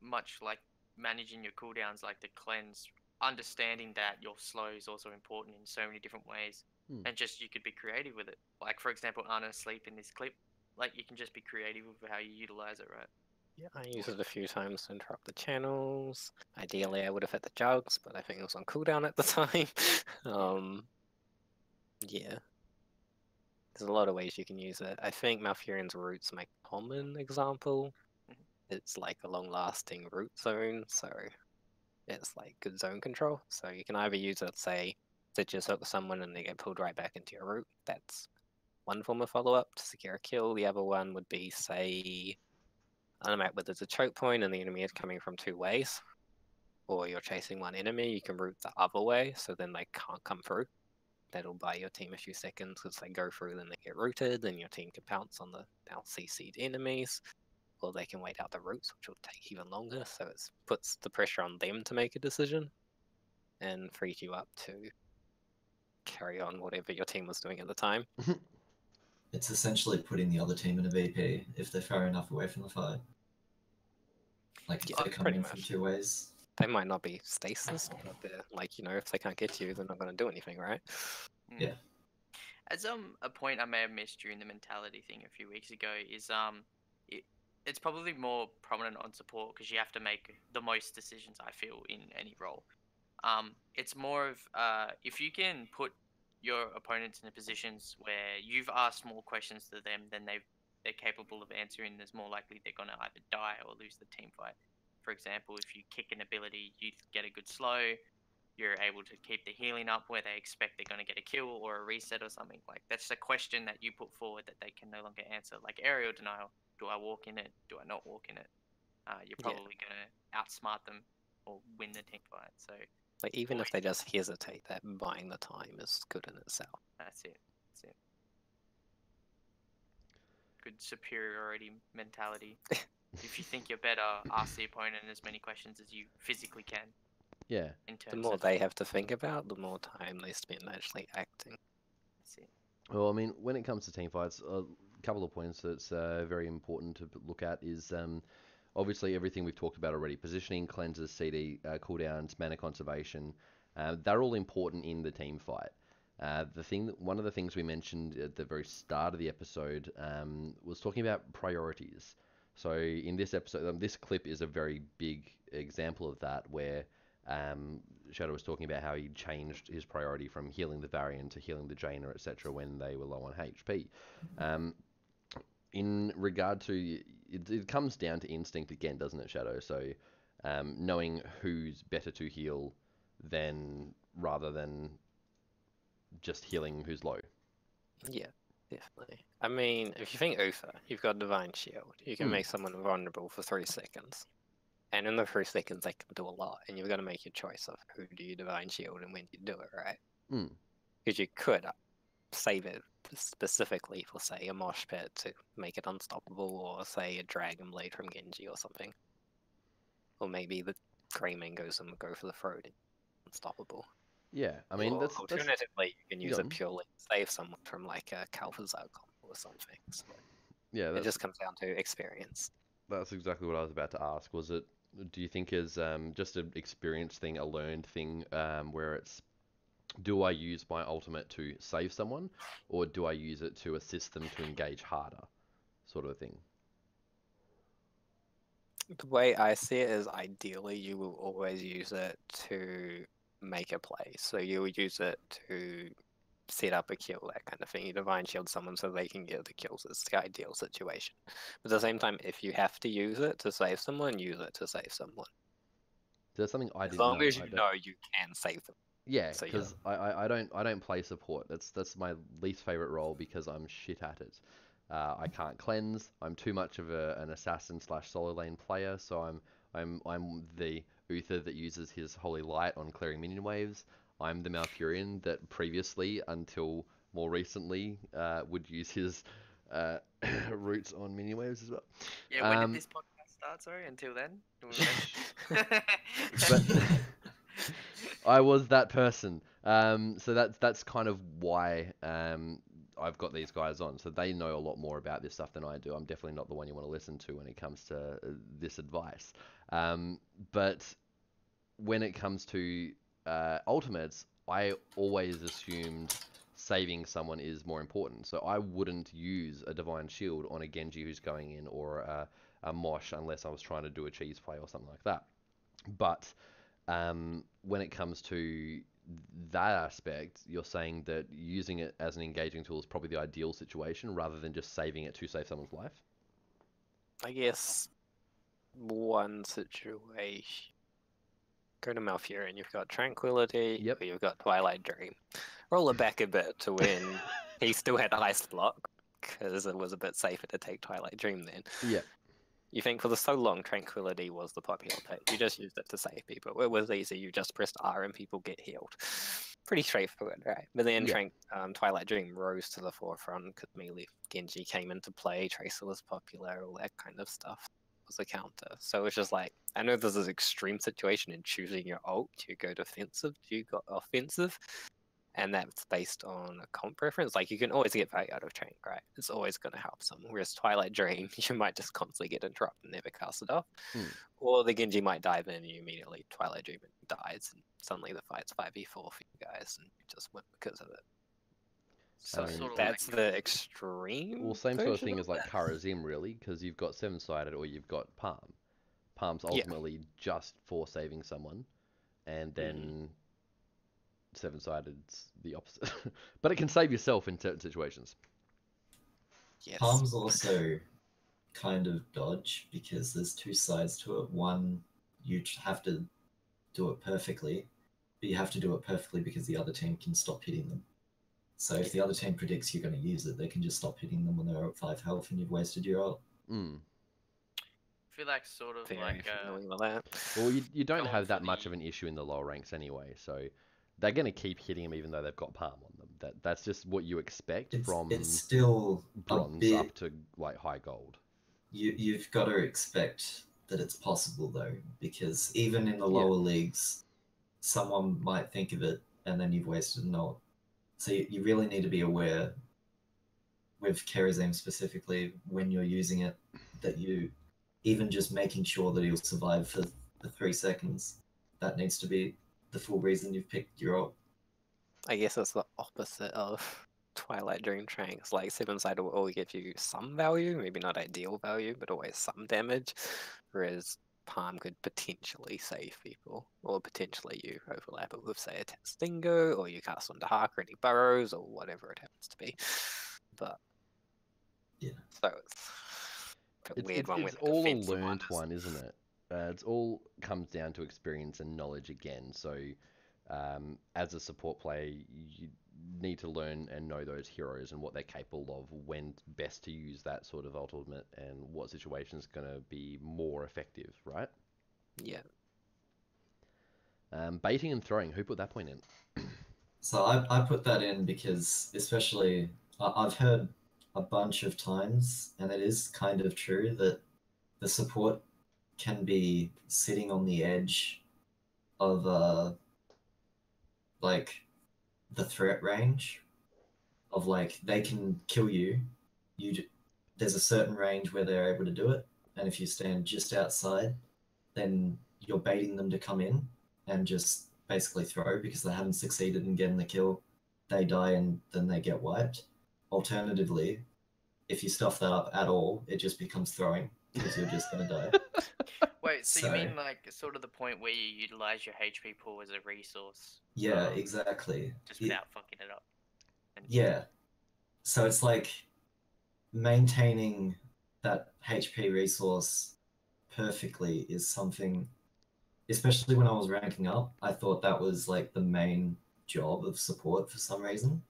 much like managing your cooldowns, like the cleanse, understanding that your slow is also important in so many different ways, and just you could be creative with it. Like for example, Anna's sleep in this clip, like you can just be creative with how you utilize it, right? Yeah, I used it a few times to interrupt the channels. Ideally, I would have hit the jugs, but I think it was on cooldown at the time. Yeah. There's a lot of ways you can use it. I think Malfurion's root's my common example. It's like a long-lasting root zone, so it's like good zone control. So you can either use it, say, to just hook someone and they get pulled right back into your root. That's one form of follow-up to secure a kill. The other one would be, say, on a map where there's a choke point and the enemy is coming from two ways, or you're chasing one enemy, you can route the other way, so then they can't come through. That'll buy your team a few seconds because they go through, then they get routed, then your team can pounce on the now CC'd enemies, or they can wait out the routes, which will take even longer, so it puts the pressure on them to make a decision, and frees you up to carry on whatever your team was doing at the time. It's essentially putting the other team in a VP if they're far enough away from the fight. Like if they're coming in from two ways. They might not be stasis, but they're like, if they can't get you, they're not going to do anything, right? Yeah. As a point I may have missed during the mentality thing a few weeks ago is it's probably more prominent on support because you have to make the most decisions, I feel, in any role. It's more of if you can put your opponents in the positions where you've asked more questions to them than they're capable of answering, there's more likely they're going to either die or lose the team fight. For example, if you kick an ability, you get a good slow, you're able to keep the healing up where they expect they're going to get a kill or a reset or something. Like that's a question that you put forward that they can no longer answer. Like aerial denial, do I walk in it? Do I not walk in it? You're probably going to outsmart them or win the team fight. So like even if they just hesitate, that buying the time is good in itself. That's it. Good superiority mentality. If you think you're better, ask the opponent as many questions as you physically can. Yeah. The more they have to think about, the more time they spend actually acting. That's it. Well, I mean, when it comes to team fights, a couple of points that's very important to look at is obviously everything we've talked about already. Positioning, cleanses, CD, cooldowns, mana conservation. They're all important in the team fight. One of the things we mentioned at the very start of the episode was talking about priorities. So in this episode, this clip is a very big example of that, where Shadow was talking about how he changed his priority from healing the Varian to healing the Jaina, etc., when they were low on HP. In regard to it comes down to instinct again, doesn't it, Shadow? So knowing who's better to heal than rather than just healing who's low. Yeah, definitely. I mean, if you think Uther, you've got Divine Shield. You can make someone vulnerable for 3 seconds. And in the 3 seconds, they can do a lot. And you've got to make your choice of who do you Divine Shield and when do you do it, right? Because you could save it specifically for, say, a Mosh Pit to make it unstoppable, or, say, a Dragon Blade from Genji or something. Or maybe the Greymane goes and go for the throat and unstoppable. Yeah, I mean, or that's alternatively, you can use Go it on. purely to save someone from like a Kalfazar combo or something. So yeah, it that's just comes down to experience. that's exactly what I was about to ask. Was it? Do you think is just an experience thing, a learned thing, where it's do I use my ultimate to save someone, or do I use it to assist them to engage harder, sort of thing? The way I see it is ideally you will always use it to make a play. So you will use it to set up a kill, that kind of thing. You Divine Shield someone so they can get the kills. It's the ideal situation. But at the same time, if you have to use it to save someone, use it to save someone. That's something I As didn't long know. as you know you can save them. Yeah, So, because I don't play support. That's my least favorite role because I'm shit at it. I can't cleanse. I'm too much of an assassin slash solo lane player, so I'm the Uther that uses his holy light on clearing minion waves. I'm the Malfurion that previously, until more recently, would use his roots on minion waves as well. Yeah, when did this podcast start? Sorry, until then? But I was that person. So that's kind of why I've got these guys on. So they know a lot more about this stuff than I do. I'm definitely not the one you want to listen to when it comes to this advice. But when it comes to ultimates, I always assumed saving someone is more important. So I wouldn't use a Divine Shield on a Genji who's going in, or a Mosh, unless I was trying to do a cheese play or something like that. But when it comes to that aspect, you're saying that using it as an engaging tool is probably the ideal situation rather than just saving it to save someone's life? I guess one situation. Go to Malfurion, you've got Tranquility, Yep. or you've got Twilight Dream. Roll it back a bit to when he still had Ice Block, because it was a bit safer to take Twilight Dream then. Yep. You think for the so long, Tranquility was the popular pick. You just used it to save people. It was easy. You just pressed R and people get healed. Pretty straightforward, right? But then Twilight Dream rose to the forefront because melee Genji came into play, Tracer was popular, all that kind of stuff was a counter. So it's just like, I know there's this extreme situation in choosing your ult. Do you go defensive? Do you go offensive? And that's based on a comp preference. Like, you can always get value out of Trank, right? It's always going to help someone. Whereas Twilight Dream, you might just constantly get interrupted and never cast it off. Or the Genji might dive in and you immediately Twilight Dream dies, and suddenly the fight's 5v4 for you guys, and you just win because of it. So that's the extreme. Well, same sort of thing version as like Karazim, really, because you've got 7-sided or you've got Palm. Palm's ultimately just for saving someone, and then 7-sided's the opposite. But it can save yourself in certain situations. Yes. Palm's also kind of dodge because there's 2 sides to it. One, you have to do it perfectly, but you have to do it perfectly because the other team can stop hitting them. So if the other team predicts you're going to use it, they can just stop hitting them when they're at 5 health and you've wasted your ult. I feel like sort of like well, you don't have that much of an issue in the lower ranks anyway, so they're going to keep hitting them even though they've got Palm on them. That's just what you expect from it's still bronze up to like high gold. You've got to expect that it's possible though, because even in the lower leagues, someone might think of it and then you've wasted an ult. So you really need to be aware with Karazim specifically when you're using it, that you even just making sure that he'll survive for the 3 seconds, that needs to be the full reason you've picked your ult. I guess it's the opposite of Twilight Dream Tranks. Like 7-sided will always give you some value, maybe not ideal value, but always some damage. Whereas Palm could potentially save people, or potentially you overlap it with, say, a Stingo, or you cast onto Hark or any burrows, or whatever it happens to be. But yeah, so it's a weird one. It's When the all a defensive learnt is- one, isn't it? It's all comes down to experience and knowledge again. So, as a support player, you need to learn and know those heroes and what they're capable of, when best to use that sort of ultimate, and what situation is going to be more effective, right? Yeah. Baiting and throwing. Who put that point in? So I put that in because, especially, I've heard a bunch of times, and it is kind of true, that the support can be sitting on the edge of like the threat range of, like, they can kill you. There's a certain range where they're able to do it, and if you stand just outside, then you're baiting them to come in and just basically throw because they haven't succeeded in getting the kill. They die and then they get wiped. Alternatively, if you stuff that up at all, it just becomes throwing because you're just going to die. Wait, so you So- mean like sort of the point where you utilize your HP pool as a resource? Yeah, exactly. Just without fucking it up. And Yeah. So it's like maintaining that HP resource perfectly is something, especially when I was ranking up, I thought that was like the main job of support for some reason.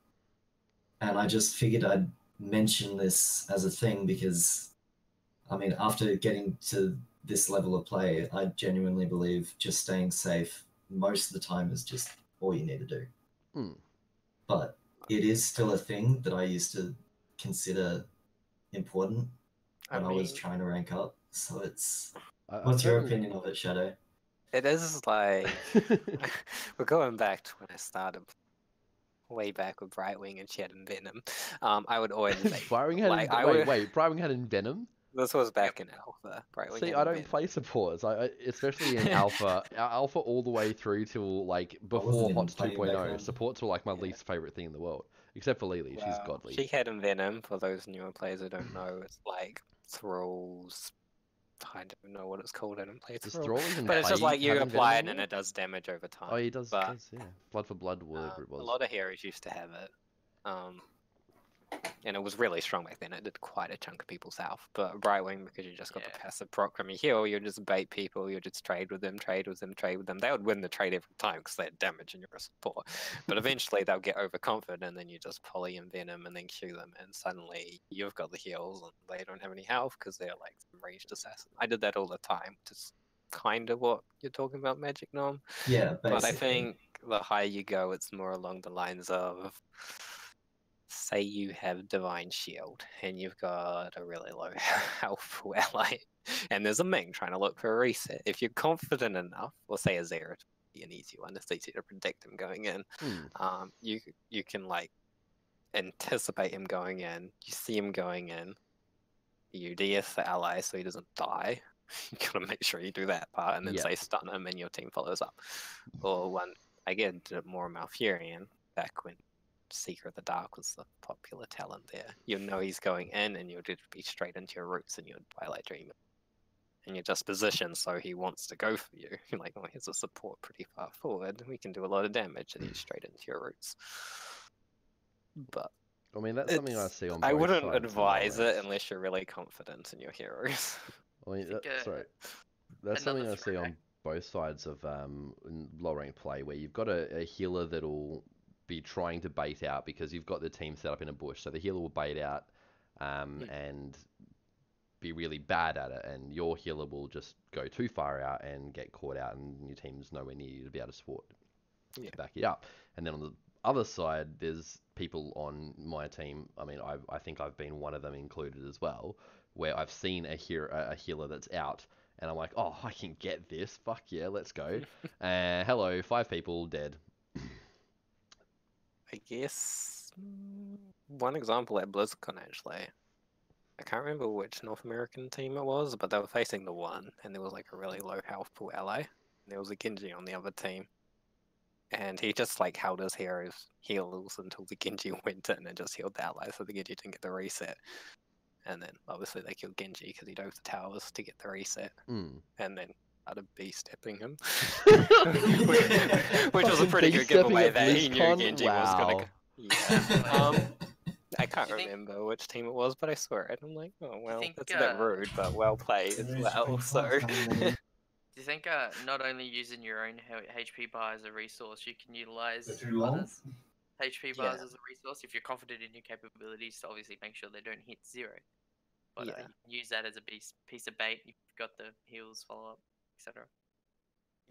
And I just figured I'd mention this as a thing because, I mean, after getting to this level of play, I genuinely believe just staying safe most of the time is just all you need to do. Mm. But it is still a thing that I used to consider important when I was trying to rank up. So it's... What's your opinion of it, Shadow? It is like we're going back to when I started way back with Brightwing and Shed and Venom. I would always make Brightwing had like, I wait, would- wait. Brightwing had in Venom. This was back in Alpha. Brightwing See, had I in don't Venom. play supports. Especially in Alpha, Alpha all the way through till like before even HOTS playing back 2.0. then. Supports were like my least favorite thing in the world, except for Lily. She's Well, godly. She had in Venom, for those newer players who don't know, it's like Thrall's. I don't know what it's called. I don't play Does Thrall. Thrall even But it's just play like you having apply Venom it and anymore? it does damage over time. Oh, he does, But yeah. Blood for blood, whatever it was. a lot of heroes used to have it. And it was really strong back then. It did quite a chunk of people's health. But Brightwing, because you just got the Yeah. passive proc from your heal, you just bait people, you just trade with them. They would win the trade every time because they had damage and you're a support. But eventually they'll get overconfident and then you just poly and venom and then Q them and suddenly you've got the heals and they don't have any health because they're like some ranged assassin. I did that all the time, which is kind of what you're talking about, Magic Gnome. Yeah, basically. But I think the higher you go, it's more along the lines of, say you have Divine Shield and you've got a really low health ally, and there's a Ming trying to look for a reset. If you're confident enough, or say a Zero to be an easy one, it's easy to predict him going in. You can like anticipate him going in. You see him going in. You DS the ally so he doesn't die. You gotta make sure you do that part, and then Yeah. say stun him, and your team follows up. Or one, again, did it more Malfurion back when Seeker of the Dark was the popular talent there. You know he's going in, and you'll just be straight into your roots and your Twilight Dream. And you're just positioned so he wants to go for you. You're like, oh, here's a support pretty far forward. We can do a lot of damage, and he's straight into your roots. But I mean, that's something I see on both I wouldn't sides of advise it ranks. unless you're really confident in your heroes. I mean, think, sorry. That's another something I see throwback. on both sides of low rank play, where you've got a healer that'll be trying to bait out because you've got the team set up in a bush. So the healer will bait out and be really bad at it, and your healer will just go too far out and get caught out, and your team's nowhere near you to be able to support to back you up. And then on the other side, there's people on my team. I mean, I think I've been one of them included as well, where I've seen a healer that's out, and I'm like, oh, I can get this. Fuck yeah, let's go. Hello, 5 people dead. I guess one example at BlizzCon actually. I can't remember which North American team it was, but they were facing the one, and there was like a really low health pool ally. And there was a Genji on the other team. And he just like held his heroes heals until the Genji went in and just healed the ally so the Genji didn't get the reset. and then obviously they killed Genji because he dove the towers to get the reset, Mm. and then started B-stepping him, Which which was a pretty good giveaway that he knew BlizzCon? Genji was gonna go. Wow. Yeah. I can't Do you think- remember which team it was, but I saw it. I'm like, oh well, think, that's a bit rude, but well played as well. So Do you think not only using your own HP bar as a resource, you can utilize others' HP bars as a resource if you're confident in your capabilities to obviously make sure they don't hit 0. But you can use that as a piece of bait. You've got the heals, follow up, etc.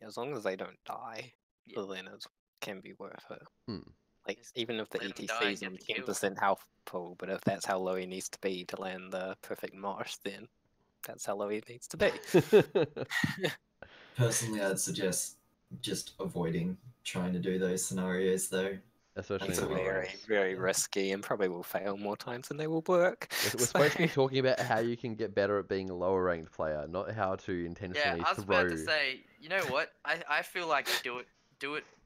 as long as they don't die, Yeah. then it can be worth it. Hmm. Like Just even if the let 'em die ETC and is get on the kill. 10% health pool, but if that's how low he needs to be to land the perfect mosh, then that's how low he needs to be. Personally, I'd suggest just avoiding trying to do those scenarios, though. Especially It's in a the Very, ranks. very risky and probably will fail more times than they will work. We're supposed to be talking about how you can get better at being a lower ranked player, not how to Yeah, intentionally I was throw. about to say, you know what? I feel like do it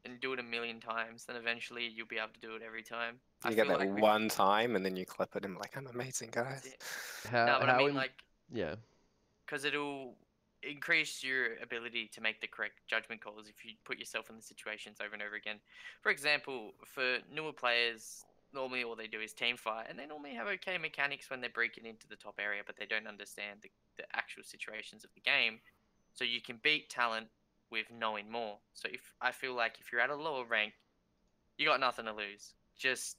and do it a million times, then eventually you'll be able to do it every time. I You get feel that like one time and then you clip it and like, I'm amazing, That's guys. it. How, No, but how I mean in- like, yeah. because it'll increase your ability to make the correct judgment calls if you put yourself in the situations over and over again. For example, for newer players, normally all they do is team fight, and they normally have okay mechanics when they're breaking into the top area, but they don't understand the actual situations of the game. So you can beat talent with knowing more. So if I feel like if you're at a lower rank, you got nothing to lose. Just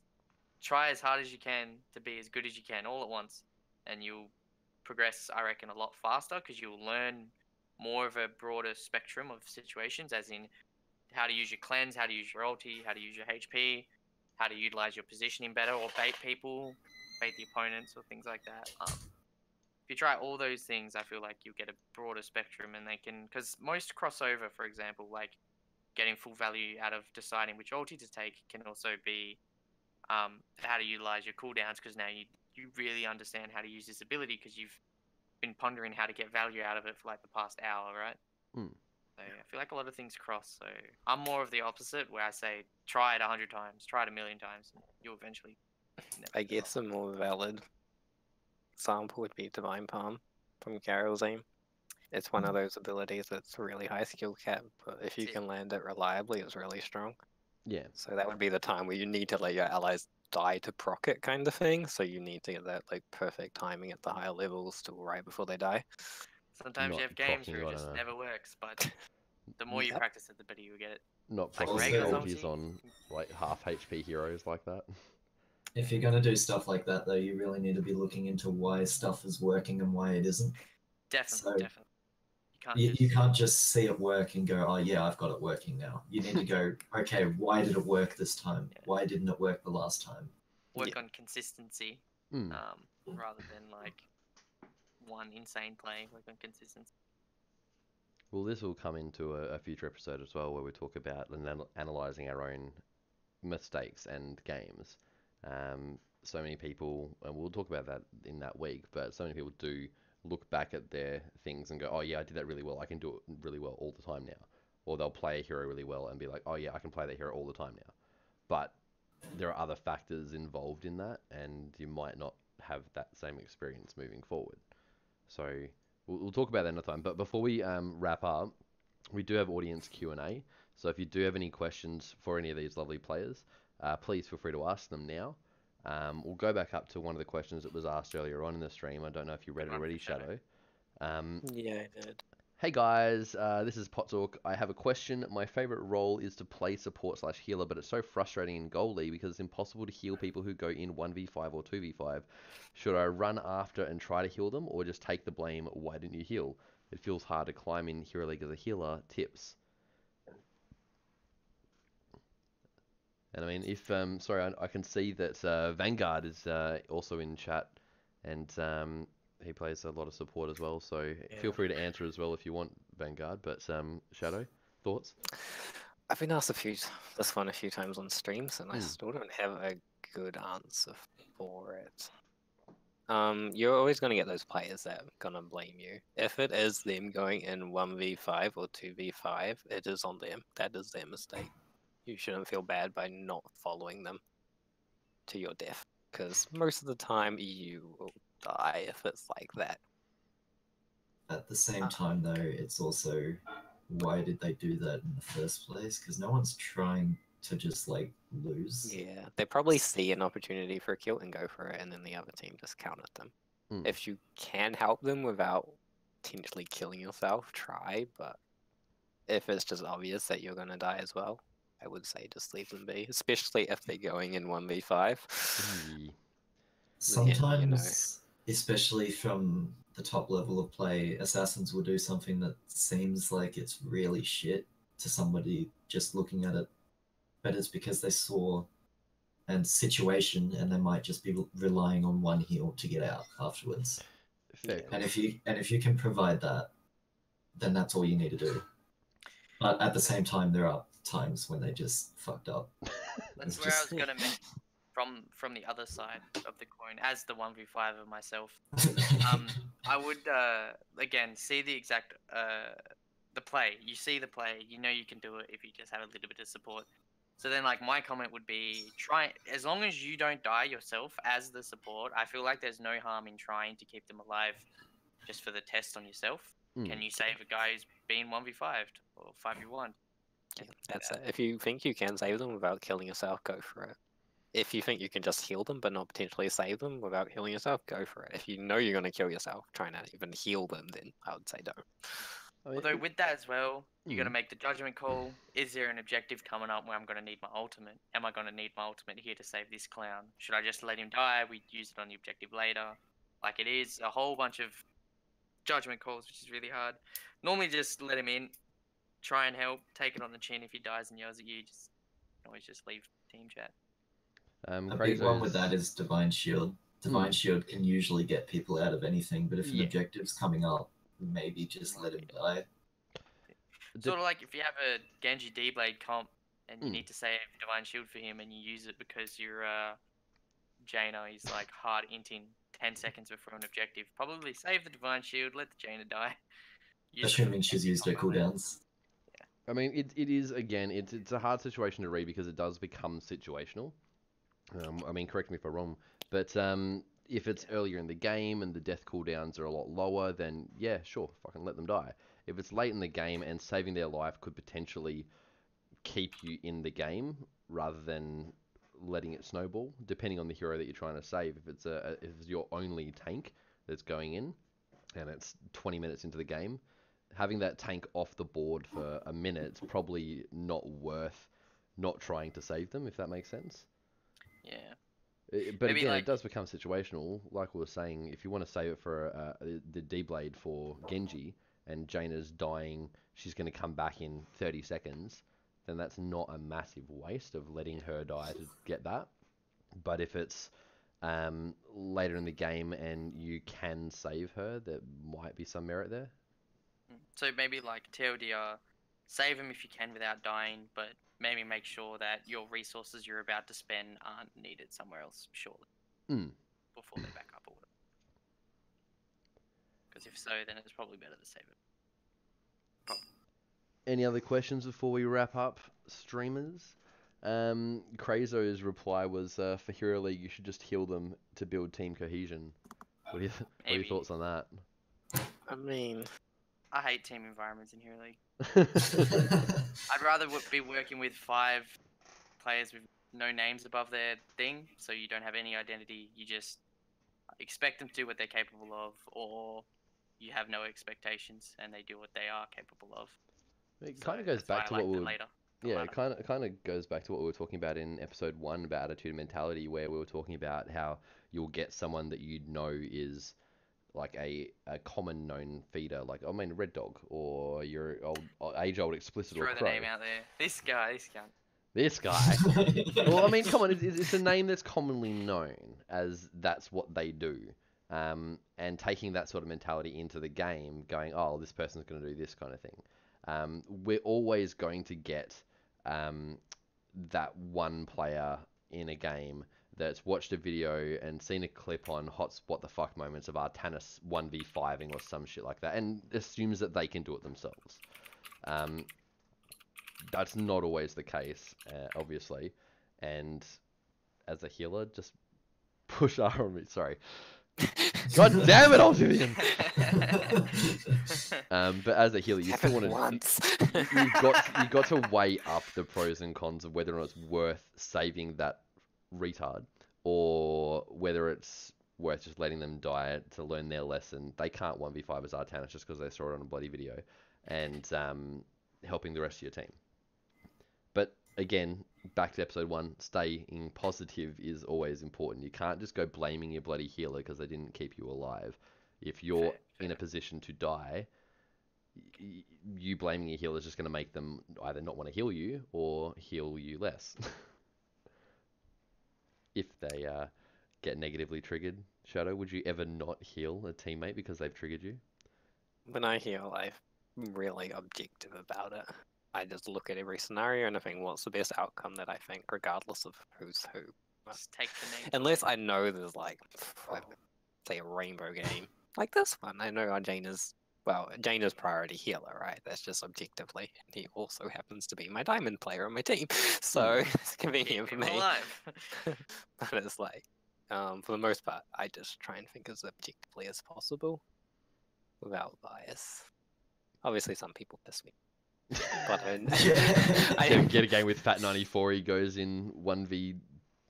try as hard as you can to be as good as you can all at once, and you'll progress, I reckon, a lot faster because you'll learn more of a broader spectrum of situations, as in how to use your cleanse, how to use your ulti, how to use your HP, how to utilize your positioning better, or bait people, bait the opponents, or things like that. If you try all those things, I feel like you'll get a broader spectrum, and they can, because most crossover, for example, like getting full value out of deciding which ulti to take, can also be how to utilize your cooldowns, because now you really understand how to use this ability because you've been pondering how to get value out of it for like the past hour, right? Hmm. So I feel like a lot of things cross. So I'm more of the opposite, where I say try it 100 times, try it a million times, and you'll eventually. I guess a more valid example would be Divine Palm from Carol's aim. It's one of those abilities that's a really high skill cap, but if you That's it. can land it reliably, it's really strong. Yeah. So that would be the time where you need to let your allies die to proc it kind of thing. So you need to get that like perfect timing at the higher levels to right before they die. Sometimes Not you have games proccing where it it on just a- never works, but the more you Yep. practice it, the better you get it. Not Like proccing Rhaegar's ultis ulti. on like half HP heroes like that. If you're going to do stuff like that, though, you really need to be looking into why stuff is working and why it isn't. Definitely, So- definitely. You can't You just. can't just see it work and go, oh, yeah, I've got it working now. You need to go, okay, why did it work this time? Yeah. Why didn't it work the last time? Work Yeah. on consistency, Hmm. rather than like one insane play. Work on consistency. Well, this will come into a future episode as well, where we talk about analyzing our own mistakes and games. So many people, and we'll talk about that in that week, but so many people do look back at their things and go, oh yeah, I did that really well. I can do it really well all the time now. Or they'll play a hero really well and be like, oh yeah, I can play that hero all the time now. But there are other factors involved in that, and you might not have that same experience moving forward. So we'll talk about that another time. But before we wrap up, we do have audience Q&A. So if you do have any questions for any of these lovely players, please feel free to ask them now. We'll go back up to one of the questions that was asked earlier on in the stream. I don't know if you read it Good one already, for Shadow. Shadow. Yeah, I did. Hey guys, this is Potzork. I have a question. My favorite role is to play support / healer, but it's so frustrating in goalie because it's impossible to heal people who go in 1v5 or 2v5. Should I run after and try to heal them, or just take the blame? Why didn't you heal? It feels hard to climb in Hero League as a healer. Tips. And I mean, if sorry, I can see that Vanguard is also in chat, and he plays a lot of support as well. So feel free to answer as well if you want, Vanguard. But Shadow, thoughts? I've been asked this one a few times on streams, and I Hmm. still don't have a good answer for it. You're always going to get those players that are going to blame you. If it is them going in 1v5 or 2v5, it is on them. That is their mistake. You shouldn't feel bad by not following them to your death, because most of the time you will die if it's like that. At the same time, though, it's also why did they do that in the first place? Because no one's trying to just like lose. Yeah, they probably see an opportunity for a kill and go for it, and then the other team just countered them. If you can help them without potentially killing yourself, try. But if it's just obvious that you're gonna die as well, I would say just leave them be, especially if they're going in 1v5. Yeah. Sometimes, especially from the top level of play, assassins will do something that seems like it's really shit to somebody just looking at it, but it's because they saw a situation and they might just be relying on one heal to get out afterwards. Fair And if you can provide that, then that's all you need to do. But at the same time, there are times when they just fucked up. That's where I was gonna mention from the other side of the coin, as the 1v5 of myself. I would again see the exact the play. You see the play, you know you can do it if you just have a little bit of support. So then, like, my comment would be, try, as long as you don't die yourself as the support, I feel like there's no harm in trying to keep them alive just for the test on yourself. Can you save a guy who's been 1v5'd or 5v1? Yeah, that's it. If you think you can save them without killing yourself, go for it. If you think you can just heal them but not potentially save them without healing yourself, go for it. If you know you're going to kill yourself trying to even heal them, then I would say don't. Although with that as well, you're going to make the judgment call. Is there an objective coming up where I'm going to need my ultimate? Am I going to need my ultimate here to save this clown? Should I just let him die? We use it on the objective later. Like, it is a whole bunch of judgment calls, which is really hard. Normally just let him in, try and help, take it on the chin. If he dies and yells at you, just always just leave team chat. A big one with that is Divine Shield. Divine Shield can usually get people out of anything, but if an objective's coming up, maybe just let him die. Sort of like if you have a Genji D-Blade comp and you need to save Divine Shield for him and you use it because you're Jaina, he's like hard inting 10 seconds before an objective. Probably save the Divine Shield, let the Jaina die. Assuming she's used her cooldowns. I mean, it is, again, it's a hard situation to read because it does become situational. I mean, correct me if I'm wrong, but if it's earlier in the game and the death cooldowns are a lot lower, then yeah, sure, fucking let them die. If it's late in the game and saving their life could potentially keep you in the game rather than letting it snowball, depending on the hero that you're trying to save. If it's your only tank that's going in and it's 20 minutes into the game, having that tank off the board for a minute is probably not worth not trying to save them, if that makes sense. Yeah. But maybe, again, like, it does become situational. Like we were saying, if you want to save it for the D-Blade for Genji, and Jaina's dying, she's going to come back in 30 seconds, then that's not a massive waste of letting her die to get that. But if it's later in the game and you can save her, there might be some merit there. So maybe like TLDR, save him if you can without dying, but maybe make sure that your resources you're about to spend aren't needed somewhere else shortly before they back up or whatever. Because if so, then it's probably better to save it. Any other questions before we wrap up, streamers? Krazo's reply was, for Hero League, you should just heal them to build team cohesion. What are your thoughts on that? I mean, I hate team environments in Hero League. I'd rather be working with 5 players with no names above their thing, so you don't have any identity. You just expect them to do what they're capable of, or you have no expectations and they do what they are capable of. It kind of goes back to what we were... Yeah, it kind of goes back to what we were talking about in episode 1 about attitude and mentality, where we were talking about how you'll get someone that you know is like a common known feeder, like, I mean, Red Dog, or your age-old Explicit, or Crow. Throw the name out there. This guy. This guy. Well, I mean, come on, it's a name that's commonly known as that's what they do. And taking that sort of mentality into the game, going, oh, this person's going to do this kind of thing. We're always going to get that one player in a game that's watched a video and seen a clip on hot what the fuck moments of Artanis 1v5ing or some shit like that, and assumes that they can do it themselves. That's not always the case, obviously. And as a healer, just push R on me. Sorry. God damn it, Ultivian! But as a healer, you still want to. once. You've got to weigh up the pros and cons of whether or not it's worth saving that retard, or whether it's worth just letting them die to learn their lesson. They can't 1v5 as Artanis just because they saw it on a bloody video, and helping the rest of your team. But again, back to episode 1, staying positive is always important. You can't just go blaming your bloody healer because they didn't keep you alive. If you're in a position to die, you blaming your healer is just going to make them either not want to heal you or heal you less. If they get negatively triggered. Shadow, would you ever not heal a teammate because they've triggered you? When I heal, I'm really objective about it. I just look at every scenario and I think, what's the best outcome that I think, regardless of who's who. Just take the name. Unless I know there's like, say a rainbow game. Like this one, I know Jaina's priority healer, right? That's just objectively. And he also happens to be my diamond player on my team. So it's convenient for me. But it's like, for the most part, I just try and think as objectively as possible without bias. Obviously, some people piss me. But I get a game with Fat 94. He goes in 1v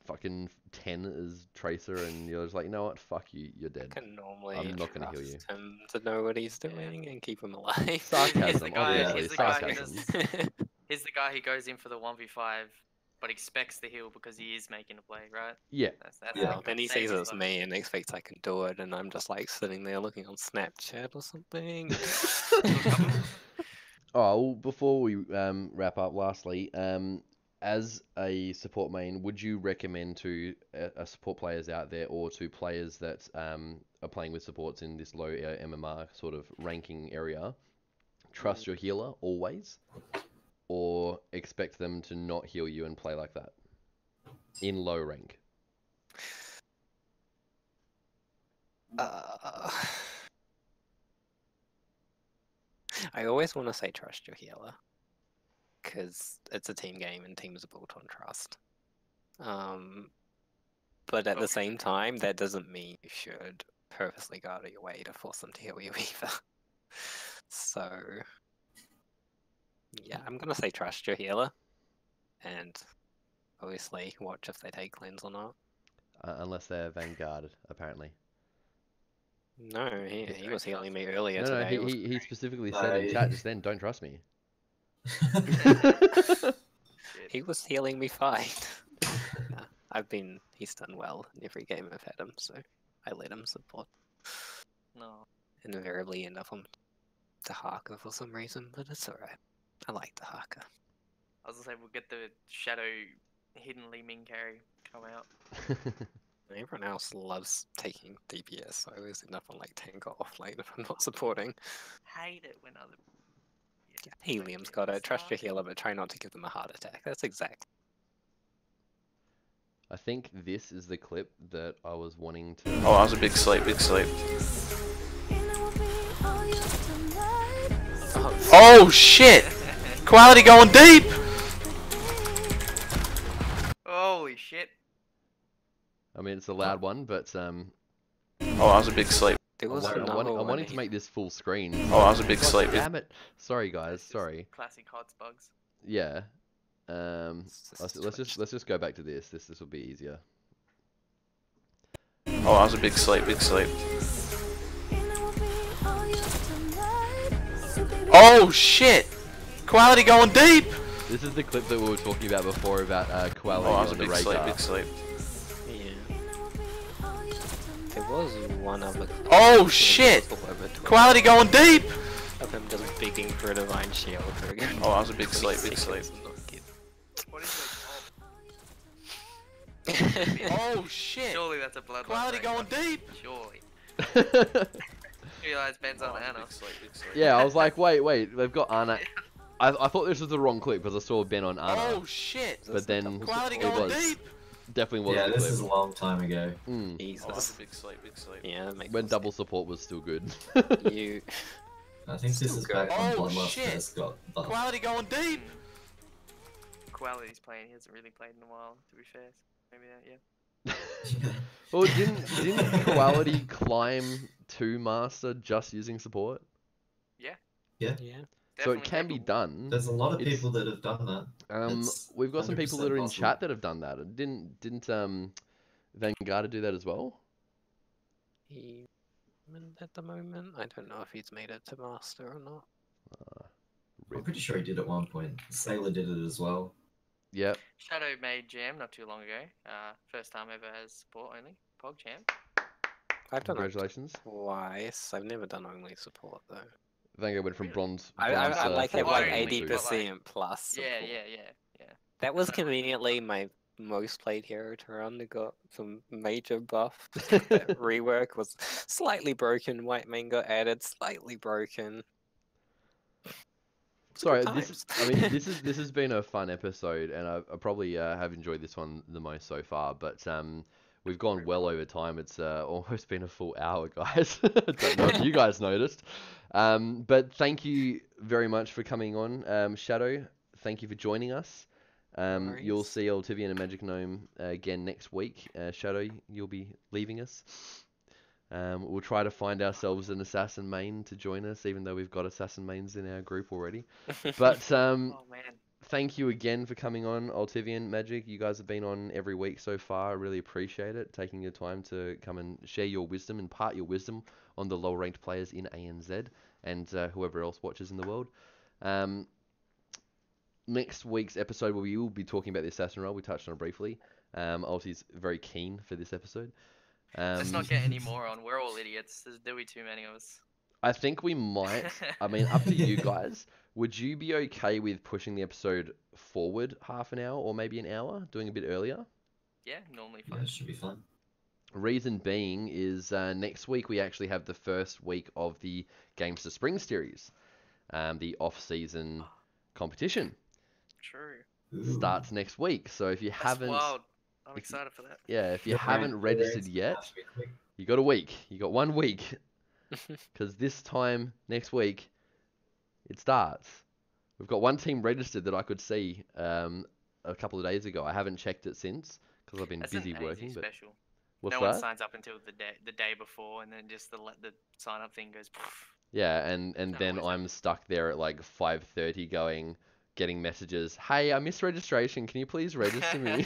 fucking 10 as Tracer, and you're just like, you know what? Fuck you. You're dead. I can normally I'm not gonna heal you. trust him to know what he's doing and keep him alive. Sarcasm, obviously. He's the guy who Sarcasm. He's the guy who goes in for the 1v5, but expects the heal because he is making a play, right? Yeah. That's Yeah. like Then he saving sees it's stuff. me and expects I can do it, and I'm just like sitting there looking on Snapchat or something. Oh, well, before we wrap up, lastly, as a support main, would you recommend to support players out there, or to players that are playing with supports in this low MMR sort of ranking area, trust your healer always, or expect them to not heal you and play like that in low rank? I always want to say trust your healer, because it's a team game and teams are built on trust. But at the same time, that doesn't mean you should purposely go out of your way to force them to heal you either. So, yeah, I'm gonna say trust your healer, and obviously watch if they take cleanse or not. Unless they're Vanguarded, apparently. No, he was healing me earlier No, today. he specifically said in chat just then, don't trust me. He was healing me fine. He's done well in every game I've had him, so I let him support. No. Invariably end up on Tahaka for some reason, but it's alright. I like Tahaka. I was gonna say we'll get the Shadow hidden Li Ming carry come out. Everyone else loves taking DPS, so I always end up on like tank or offlane if I'm not supporting. Hate it when other. Yeah, Helium's got it. Trust your healer, but try not to give them a heart attack. That's exact. I think this is the clip that I was wanting to. Oh, that was a big sleep, big sleep. Oh shit! Quality going deep! Holy shit! I mean, it's a loud one, but Oh, that was a big sleep. There was I'm another one. wanting to make this full screen. Oh, that was a big God sleep. damn it! Sorry, guys. It's just Sorry. Classic HOTS bugs. Yeah. It's Let's just go back to this. This will be easier. Oh, that was a big sleep, big sleep. Oh shit! Quality going deep! This is the clip that we were talking about before about Koala Oh, that was a on the big sleep, radar. big sleep. Yeah. There was one other. Oh shit! Quality going deep! Of him just begging for a divine shield for a good Oh, that was a big sleep, big sleep. What is Oh shit! Surely that's a bloodline. Quality thing, going right? deep! Surely. You realize Ben's on Anna. Big sleep, big sleep. Yeah, I was like, wait, they've got Anna. I thought this was the wrong clip because I saw Ben on Anna, Oh shit! but then Quality it going was deep! definitely wasn't Yeah, the this clip. is a long time ago. Mm. Oh, Jesus. that's a big sleep, big sleep. Yeah, that makes When more double support was still good. sense. You. I think this Still is good. back when Oh, Bloodlust shit. first got buffed. Quality going deep! Quality's playing. He hasn't really played in a while, to be fair. So maybe that, yeah. Well, didn't Quality climb to Master just using support? Yeah. So it Definitely can be capable. done. There's a lot of It's- people that have done that. It's We've got some people that 100% are in possible. chat that have done that. Didn't Vanguard do that as well? At the moment, I don't know if he's made it to master or not. I'm pretty sure he did at one point. Sailor did it as well. Yep. Shadow made Jam not too long ago. First time ever as support only. Pog champ. I've done it Congratulations. twice. I've never done only support though. Vanguard went from Really? bronze. I like four have like only, to 80% plus support. Yeah. That was That's only conveniently my most played hero to run. It got some major buff. That rework was slightly broken. White main got added, slightly broken. It's Sorry, good this times. this has been a fun episode, and I probably have enjoyed this one the most so far. But we've gone well over time. It's almost been a full hour, guys. Don't know if you guys noticed. But thank you very much for coming on, Shadow. Thank you for joining us. You'll worries. see Altivian and Magic Gnome again next week. Shadow, you'll be leaving us. We'll try to find ourselves an assassin main to join us, even though we've got assassin mains in our group already. But Oh man. thank you again for coming on, Altivian, Magic. You guys have been on every week so far. I really appreciate it, taking your time to come and share your wisdom, impart your wisdom on the low-ranked players in ANZ and whoever else watches in the world. Next week's episode, we will be talking about the assassin role. We touched on it briefly. Alti's very keen for this episode. Let's not get any more on. We're all idiots. There'll be too many of us. I think we might. I mean, up to you guys. Would you be okay with pushing the episode forward half an hour or maybe an hour, doing a bit earlier? Yeah, normally Yeah, fine. it should be fun. Reason being is next week we actually have the first week of the Games to Spring series, the off-season competition. True. Ooh. Starts next week. So if you That's haven't, wild. I'm excited for that. yeah, if you Your haven't brand registered is gonna yet, have to be quick. you got a week. You got 1 week, because this time next week it starts. We've got one team registered that I could see a couple of days ago. I haven't checked it since because I've been That's busy an working. AZ But special. what's No that? one signs up until the day before, and then just the sign up thing goes. Yeah, and That then always I'm stuck there at like 5:30 getting messages. Hey, I missed registration. Can you please register me?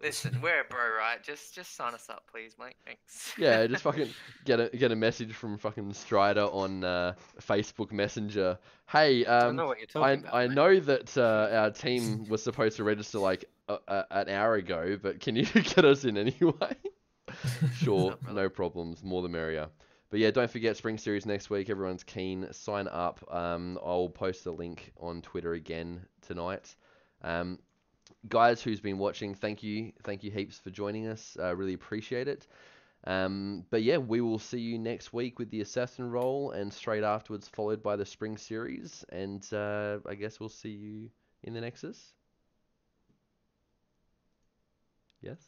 Listen, we're a bro, right? Just sign us up, please, mate. Thanks. Yeah, just fucking get a message from fucking Strider on Facebook Messenger. Hey, I don't know what you're talking about. I mate. know that our team was supposed to register like an hour ago, but can you get us in anyway? Sure, What's up, brother? no problems. More the merrier. But yeah, don't forget Spring Series next week. Everyone's keen. Sign up. I'll post the link on Twitter again tonight. Guys who's been watching, thank you heaps for joining us. Really appreciate it. But yeah, we will see you next week with the Assassin role, and straight afterwards followed by the Spring Series. And I guess we'll see you in the Nexus. Yes?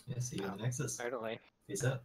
Yeah, see you in the Nexus. Totally. Peace out.